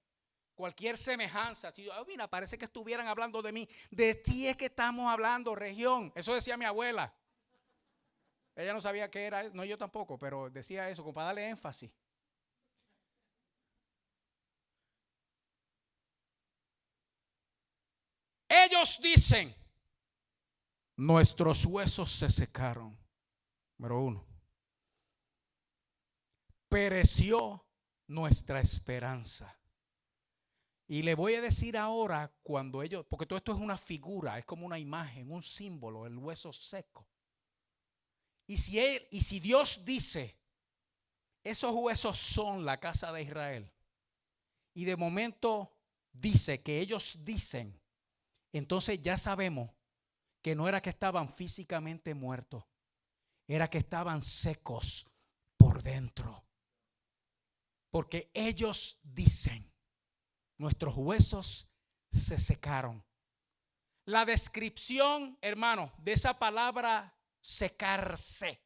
Cualquier semejanza, si mira, parece que estuvieran hablando de mí. De ti es que estamos hablando, región. Eso decía mi abuela. Ella no sabía qué era, no yo tampoco, pero decía eso como para darle énfasis. Ellos dicen, nuestros huesos se secaron. Número 1. Pereció nuestra esperanza. Y le voy a decir ahora cuando ellos, porque todo esto es una figura, es como una imagen, un símbolo, el hueso seco. Y si Dios dice, esos huesos son la casa de Israel, y de momento dice que ellos dicen, entonces ya sabemos que no era que estaban físicamente muertos, era que estaban secos por dentro. Porque ellos dicen, nuestros huesos se secaron. La descripción, hermano, de esa palabra secarse,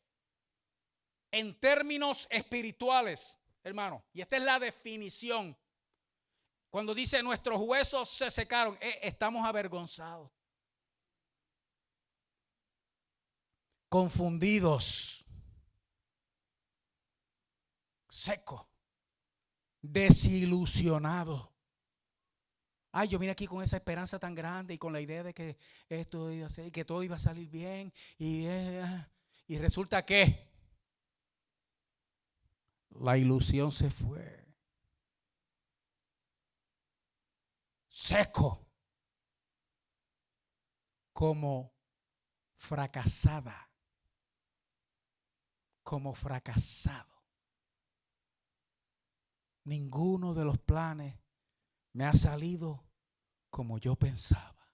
en términos espirituales, hermano, y esta es la definición. Cuando dice nuestros huesos se secaron, estamos avergonzados, confundidos, secos, desilusionados. Ay, yo vine aquí con esa esperanza tan grande y con la idea de que esto iba a ser, que todo iba a salir bien y resulta que la ilusión se fue. Seco, como fracasada, como fracasado. Ninguno de los planes me ha salido como yo pensaba.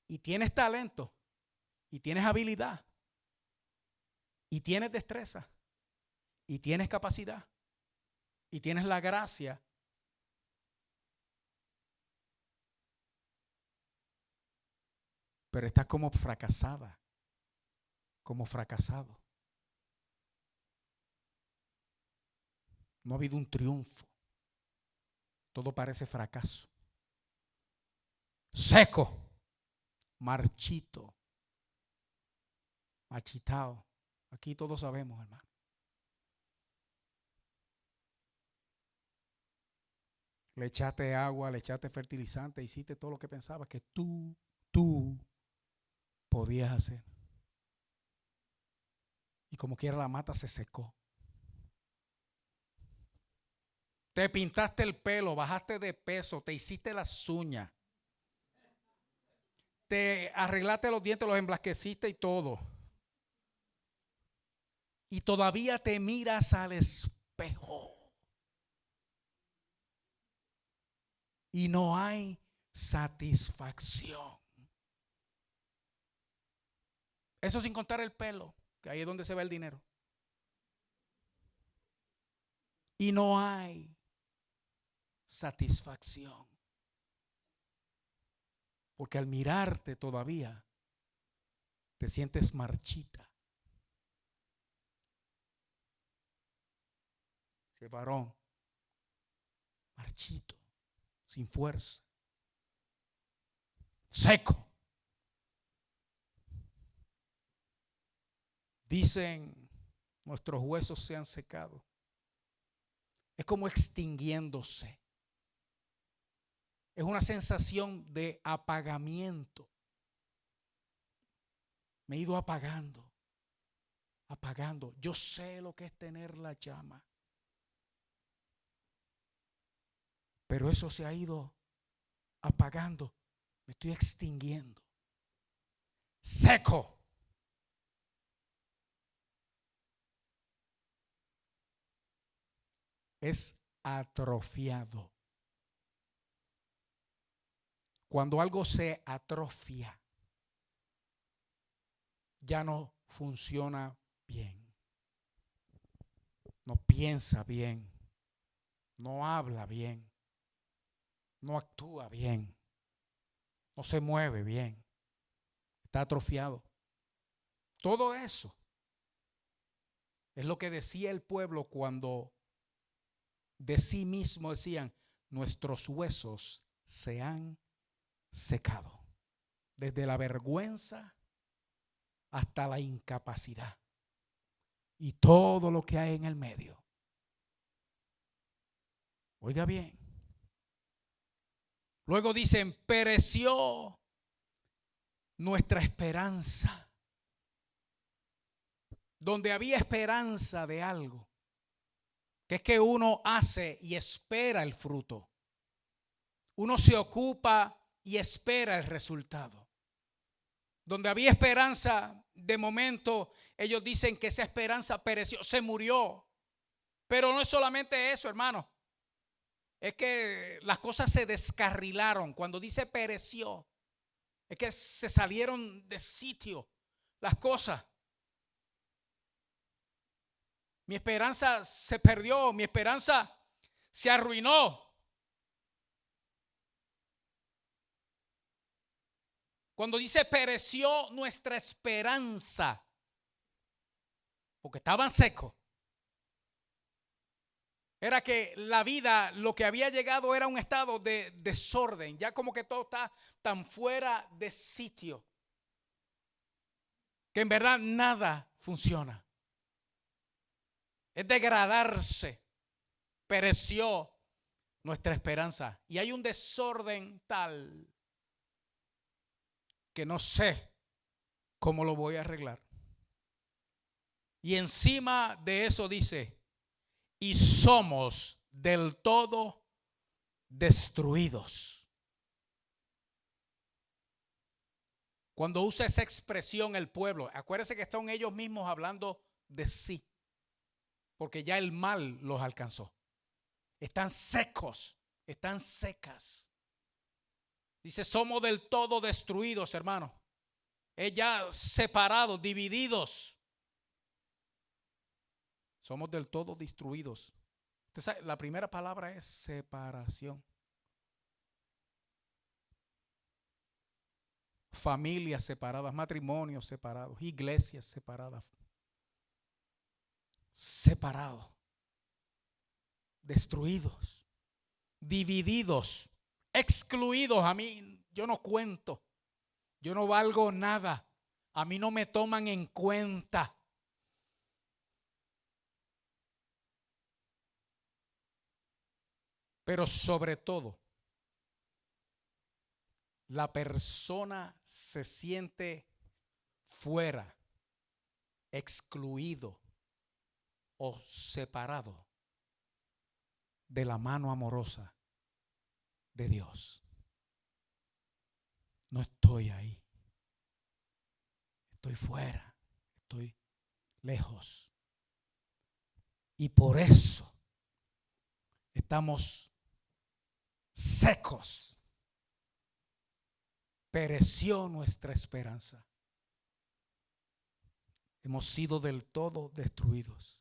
Y tienes talento, y tienes habilidad, y tienes destreza, y tienes capacidad, y tienes la gracia. Pero estás como fracasada, como fracasado. No ha habido un triunfo. Todo parece fracaso. Seco, marchito, marchitado. Aquí todos sabemos, hermano. Le echaste agua, le echaste fertilizante, hiciste todo lo que pensabas que tú podías hacer. Y como quiera la mata se secó. Te pintaste el pelo, bajaste de peso, te hiciste las uñas, te arreglaste los dientes, los emblanqueciste y todo. Y todavía te miras al espejo. Y no hay satisfacción. Eso sin contar el pelo, que ahí es donde se ve el dinero. Y no hay satisfacción. Porque al mirarte todavía te sientes marchita. Ese varón, marchito, sin fuerza, seco. Dicen, nuestros huesos se han secado. Es como extinguiéndose. Es una sensación de apagamiento. Me he ido apagando. Yo sé lo que es tener la llama. Pero eso se ha ido apagando. Me estoy extinguiendo. Seco. Es atrofiado. Cuando algo se atrofia, ya no funciona bien. No piensa bien. No habla bien. No actúa bien. No se mueve bien. Está atrofiado. Todo eso es lo que decía el pueblo cuando de sí mismo decían: nuestros huesos se han secado. Desde la vergüenza hasta la incapacidad. Y todo lo que hay en el medio. Oiga bien. Luego dicen: pereció nuestra esperanza. Donde había esperanza de algo, que es que uno hace y espera el fruto. Uno se ocupa y espera el resultado. Donde había esperanza, de momento ellos dicen que esa esperanza pereció, se murió. Pero no es solamente eso, hermano. Es que las cosas se descarrilaron. Cuando dice pereció, es que se salieron de sitio las cosas. Mi esperanza se perdió, mi esperanza se arruinó. Cuando dice pereció nuestra esperanza, porque estaban secos, era que la vida, lo que había llegado era un estado de desorden, ya como que todo está tan fuera de sitio, que en verdad nada funciona. Es degradarse. Pereció nuestra esperanza. Y hay un desorden tal que no sé cómo lo voy a arreglar. Y encima de eso dice: y somos del todo destruidos. Cuando usa esa expresión el pueblo, acuérdense que están ellos mismos hablando de sí, porque ya el mal los alcanzó. Están secos, están secas. Dice: somos del todo destruidos, hermano. Ya separados, divididos. Somos del todo destruidos. Usted sabe, la primera palabra es separación. Familias separadas, matrimonios separados, iglesias separadas. Separados. Destruidos. Divididos. Excluidos. A mí, yo no cuento. Yo no valgo nada. A mí no me toman en cuenta. Pero sobre todo, la persona se siente fuera, excluido o separado de la mano amorosa de Dios. No estoy ahí. Estoy fuera. Estoy lejos. Y por eso estamos secos. Pereció nuestra esperanza. Hemos sido del todo destruidos.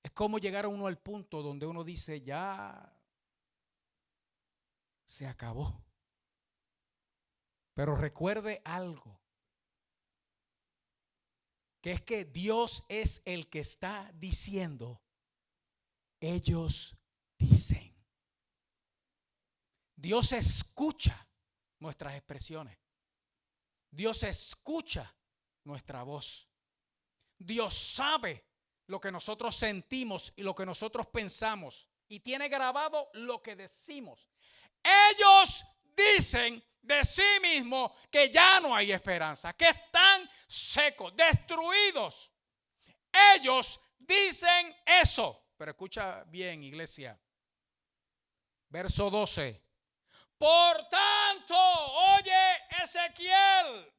Es como llegar a uno al punto donde uno dice: ya se acabó. Pero recuerde algo, que es que Dios es el que está diciendo: ellos dicen. Dios escucha nuestras expresiones. Dios escucha nuestra voz. Dios sabe lo que nosotros sentimos y lo que nosotros pensamos, y tiene grabado lo que decimos. Ellos dicen de sí mismos que ya no hay esperanza, que están secos, destruidos. Ellos dicen eso. Pero escucha bien, iglesia. Verso 12. Por tanto, oye, Ezequiel,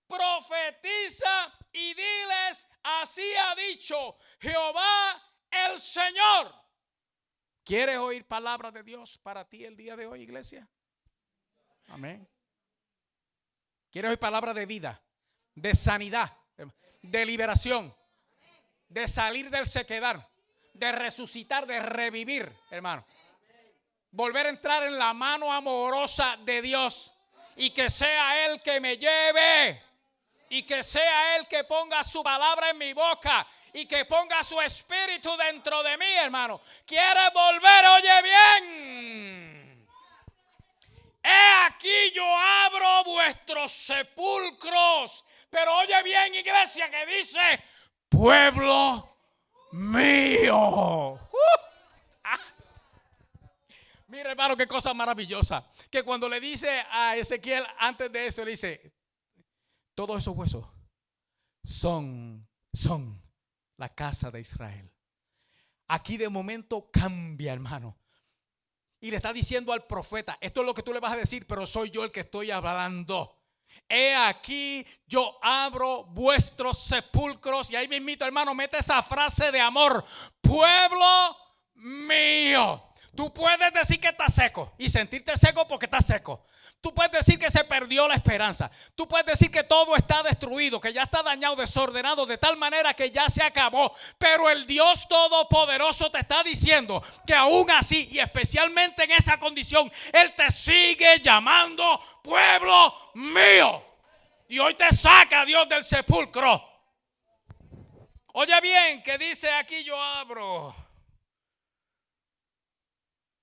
profetiza y diles, así ha dicho Jehová el Señor. ¿Quieres oír palabras de Dios para ti el día de hoy, iglesia? Amén. ¿Quieres oír palabras de vida, de sanidad, de liberación, de salir del sequedad, de resucitar, de revivir, hermano? Volver a entrar en la mano amorosa de Dios y que sea Él que me lleve y que sea Él que ponga su palabra en mi boca y que ponga su espíritu dentro de mí, hermano. ¿Quieres volver? Oye bien. He aquí yo abro vuestros sepulcros. Pero oye bien, iglesia, que dice, pueblo mío. Mira, hermano, qué cosa maravillosa. Que cuando le dice a Ezequiel, antes de eso, le dice, todos esos huesos son la casa de Israel. Aquí de momento cambia, hermano. Y le está diciendo al profeta, esto es lo que tú le vas a decir, pero soy yo el que estoy hablando. He aquí yo abro vuestros sepulcros. Y ahí mismito, hermano, mete esa frase de amor. Pueblo mío. Tú puedes decir que estás seco y sentirte seco porque estás seco. Tú puedes decir que se perdió la esperanza. Tú puedes decir que todo está destruido, que ya está dañado, desordenado, de tal manera que ya se acabó. Pero el Dios Todopoderoso te está diciendo que aún así, y especialmente en esa condición, Él te sigue llamando pueblo mío. Y hoy te saca Dios del sepulcro. Oye bien, que dice aquí yo abro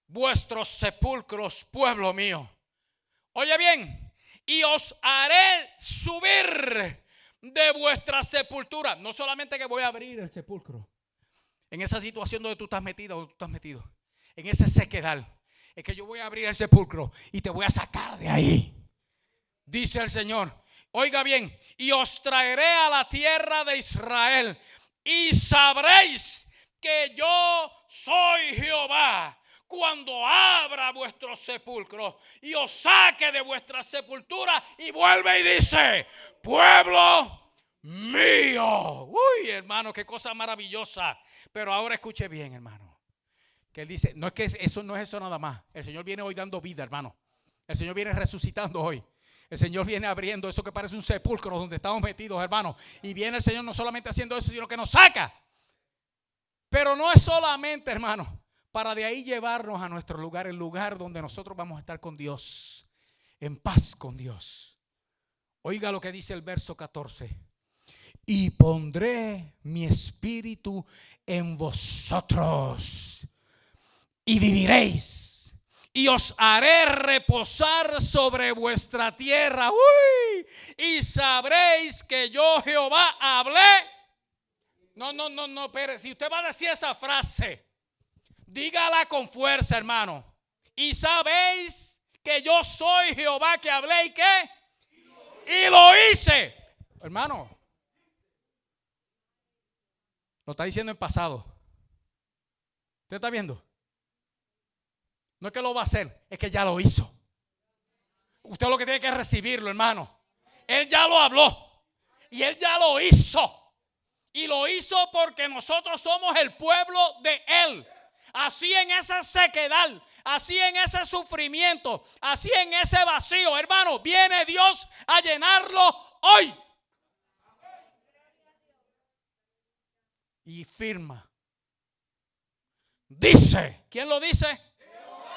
vuestros sepulcros, pueblo mío. Oye bien, y os haré subir de vuestra sepultura. No solamente que voy a abrir el sepulcro, en esa situación donde tú estás metido, donde tú estás metido, en ese sequedal, es que yo voy a abrir el sepulcro y te voy a sacar de ahí, dice el Señor. Oiga bien, y os traeré a la tierra de Israel y sabréis que yo soy Jehová cuando abra vuestros sepulcros y os saque de vuestra sepultura. Y vuelve y dice, pueblo mío. Uy, hermano, qué cosa maravillosa. Pero ahora escuche bien, hermano, que Él dice, no es que eso no es eso nada más. El Señor viene hoy dando vida, hermano. El Señor viene resucitando hoy. El Señor viene abriendo eso que parece un sepulcro donde estamos metidos, hermano. Y viene el Señor no solamente haciendo eso, sino que nos saca. Pero no es solamente, hermano, para de ahí llevarnos a nuestro lugar, el lugar donde nosotros vamos a estar con Dios, en paz con Dios. Oiga lo que dice el verso 14. Y pondré mi espíritu en vosotros y viviréis. Y os haré reposar sobre vuestra tierra. ¡Uy! Y sabréis que yo Jehová hablé. No, espere. Si usted va a decir esa frase, dígala con fuerza, hermano. Y sabéis que yo soy Jehová que hablé y qué. Y lo hice. Hermano, lo está diciendo en pasado. ¿Usted está viendo? No es que lo va a hacer, es que ya lo hizo. Usted lo que tiene que es recibirlo, hermano. Él ya lo habló y Él ya lo hizo. Y lo hizo porque nosotros somos el pueblo de Él. Así en esa sequedad, así en ese sufrimiento, así en ese vacío, hermano, viene Dios a llenarlo hoy. Y firma. Dice, ¿quién lo dice?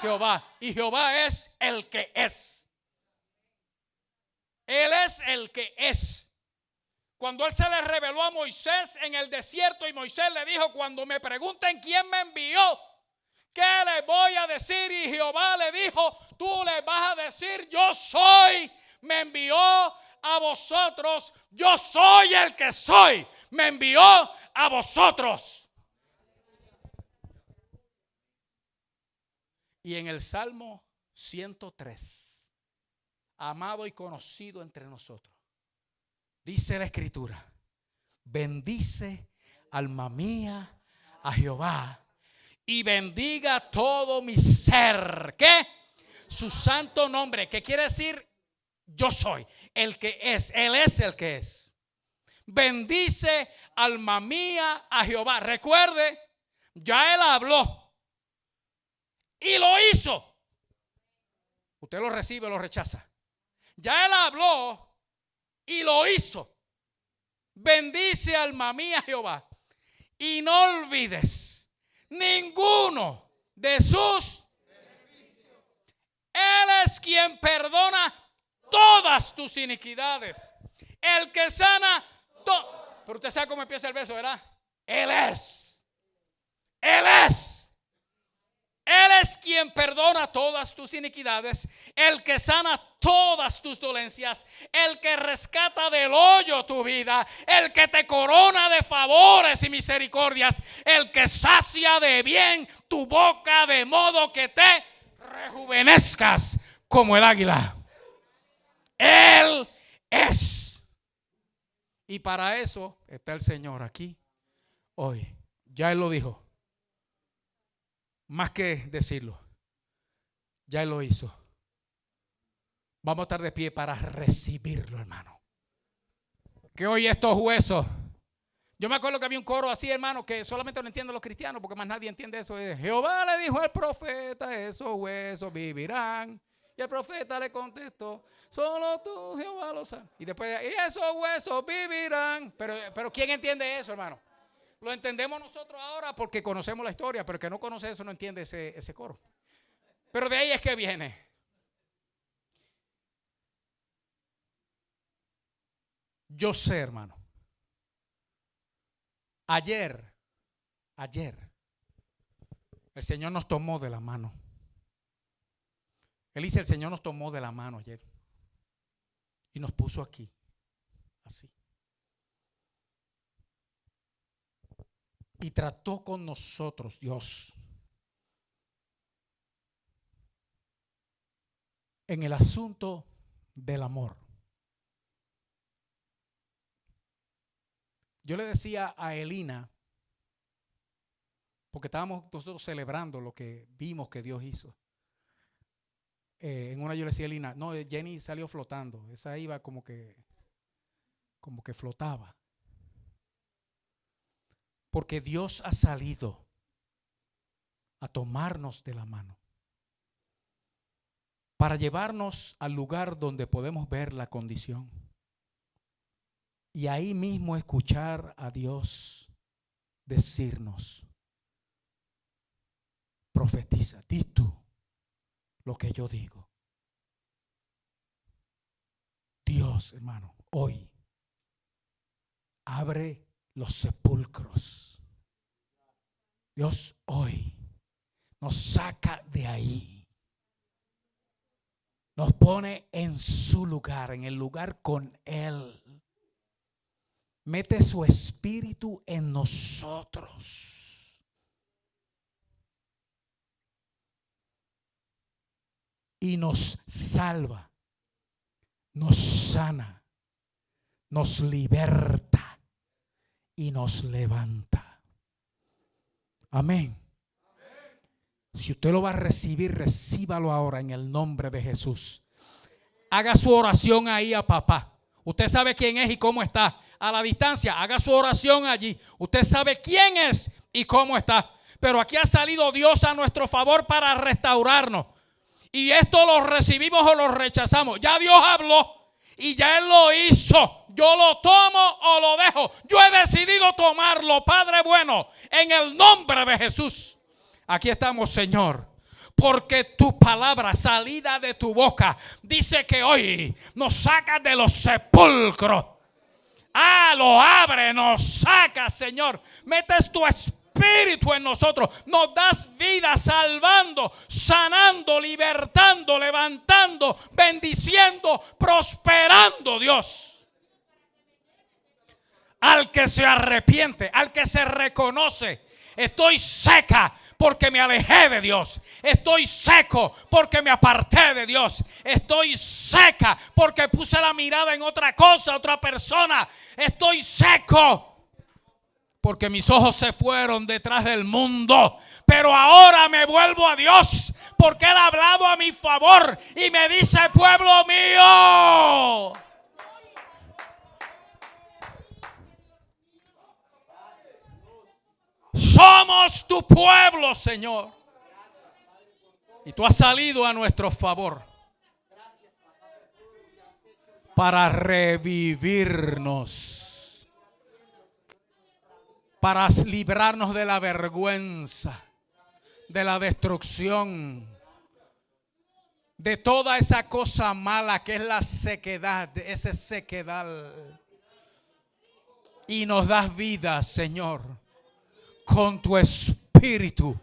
Jehová. Y Jehová es el que es. Él es el que es. Cuando Él se le reveló a Moisés en el desierto y Moisés le dijo, cuando me pregunten quién me envió, ¿qué les voy a decir? Y Jehová le dijo, tú les vas a decir, yo soy, me envió a vosotros, yo soy el que soy, me envió a vosotros. Y en el Salmo 103, amado y conocido entre nosotros, dice la Escritura: bendice, alma mía, a Jehová, y bendiga todo mi ser. ¿Qué? Su santo nombre. ¿Qué quiere decir? Yo soy el que es. Él es el que es. Bendice, alma mía, a Jehová. Recuerde, ya Él habló y lo hizo. Usted lo recibe o lo rechaza. Ya Él habló y lo hizo. Bendice, alma mía, Jehová, y no olvides ninguno de sus beneficios. Él es quien perdona todas tus iniquidades, el que sana todo. Pero usted sabe cómo empieza el verso, ¿verdad? Él es quien perdona todas tus iniquidades, el que sana todas tus dolencias, el que rescata del hoyo tu vida, el que te corona de favores y misericordias, el que sacia de bien tu boca de modo que te rejuvenezcas como el águila. Él es. Y para eso está el Señor aquí hoy. Ya Él lo dijo. Más que decirlo, ya Él lo hizo. Vamos a estar de pie para recibirlo, hermano. Que hoy estos huesos. Yo me acuerdo que había un coro así, hermano, que solamente lo entienden los cristianos, porque más nadie entiende eso. Jehová le dijo al profeta: esos huesos vivirán. Y el profeta le contestó: solo tú, Jehová, lo sabes. Y después, y esos huesos vivirán. Pero ¿quién entiende eso, hermano? Lo entendemos nosotros ahora porque conocemos la historia, pero el que no conoce eso no entiende ese coro. Pero de ahí es que viene. Yo sé, hermano. Ayer, el Señor nos tomó de la mano. Él dice: el Señor nos tomó de la mano ayer y nos puso aquí, así. Y trató con nosotros, Dios, en el asunto del amor. Yo le decía a Elina, porque estábamos nosotros celebrando lo que vimos que Dios hizo. En una yo le decía a Elina: no, Jenny salió flotando. Esa iba como que flotaba. Porque Dios ha salido a tomarnos de la mano para llevarnos al lugar donde podemos ver la condición y ahí mismo escuchar a Dios decirnos: profetiza, di tú lo que yo digo. Dios, hermano, hoy abre los sepulcros. Dios hoy nos saca de ahí, nos pone en su lugar, en el lugar con Él. Mete su espíritu en nosotros. Y nos salva, nos sana, nos liberta y nos levanta. Amén. Si usted lo va a recibir, recíbalo ahora en el nombre de Jesús. Haga su oración ahí a papá. Usted sabe quién es y cómo está. A la distancia, haga su oración allí. Usted sabe quién es y cómo está. Pero aquí ha salido Dios a nuestro favor para restaurarnos. Y esto lo recibimos o lo rechazamos. Ya Dios habló. Y ya Él lo hizo. Yo lo tomo o lo dejo. Yo he decidido tomarlo, Padre bueno, en el nombre de Jesús. Aquí estamos, Señor, porque tu palabra salida de tu boca dice que hoy nos sacas de los sepulcros. Lo abre, nos saca, Señor. Metes tu espíritu en nosotros. Nos das vida, salvando, sanando, libertando, levantando, bendiciendo, prosperando, Dios. Al que se arrepiente, al que se reconoce, Estoy seca porque me alejé de Dios. Estoy seco porque me aparté de Dios. Estoy seca porque puse la mirada en otra cosa, otra persona. Estoy seco porque mis ojos se fueron detrás del mundo. Pero ahora me vuelvo a Dios porque Él ha hablado a mi favor y me dice: pueblo mío, somos tu pueblo, Señor. Y tú has salido a nuestro favor para revivirnos, para librarnos de la vergüenza, de la destrucción, de toda esa cosa mala que es la sequedad, ese sequedal. Y nos das vida, Señor, con tu espíritu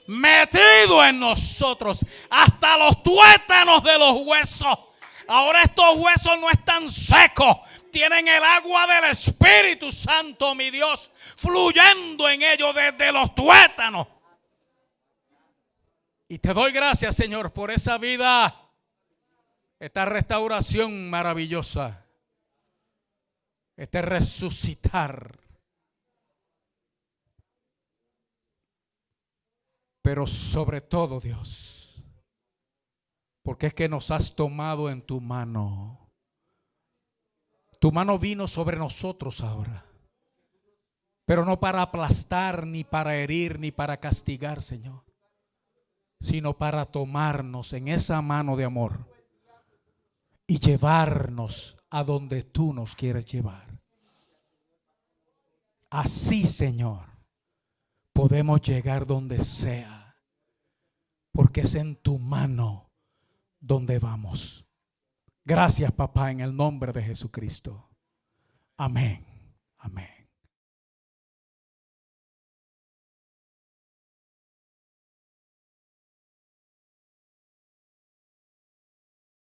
metido en nosotros hasta los tuétanos de los huesos. Ahora estos huesos no están secos, tienen el agua del Espíritu Santo, mi Dios, fluyendo en ellos desde los tuétanos. Y te doy gracias, Señor, por esa vida, esta restauración maravillosa, este resucitar. Pero sobre todo, Dios, porque es que nos has tomado en tu mano. Tu mano vino sobre nosotros ahora, pero no para aplastar, ni para herir, ni para castigar, Señor, sino para tomarnos en esa mano de amor y llevarnos a donde tú nos quieres llevar. Así, Señor, podemos llegar donde sea, porque es en tu mano donde vamos. Gracias, papá, en el nombre de Jesucristo. Amén. Amén.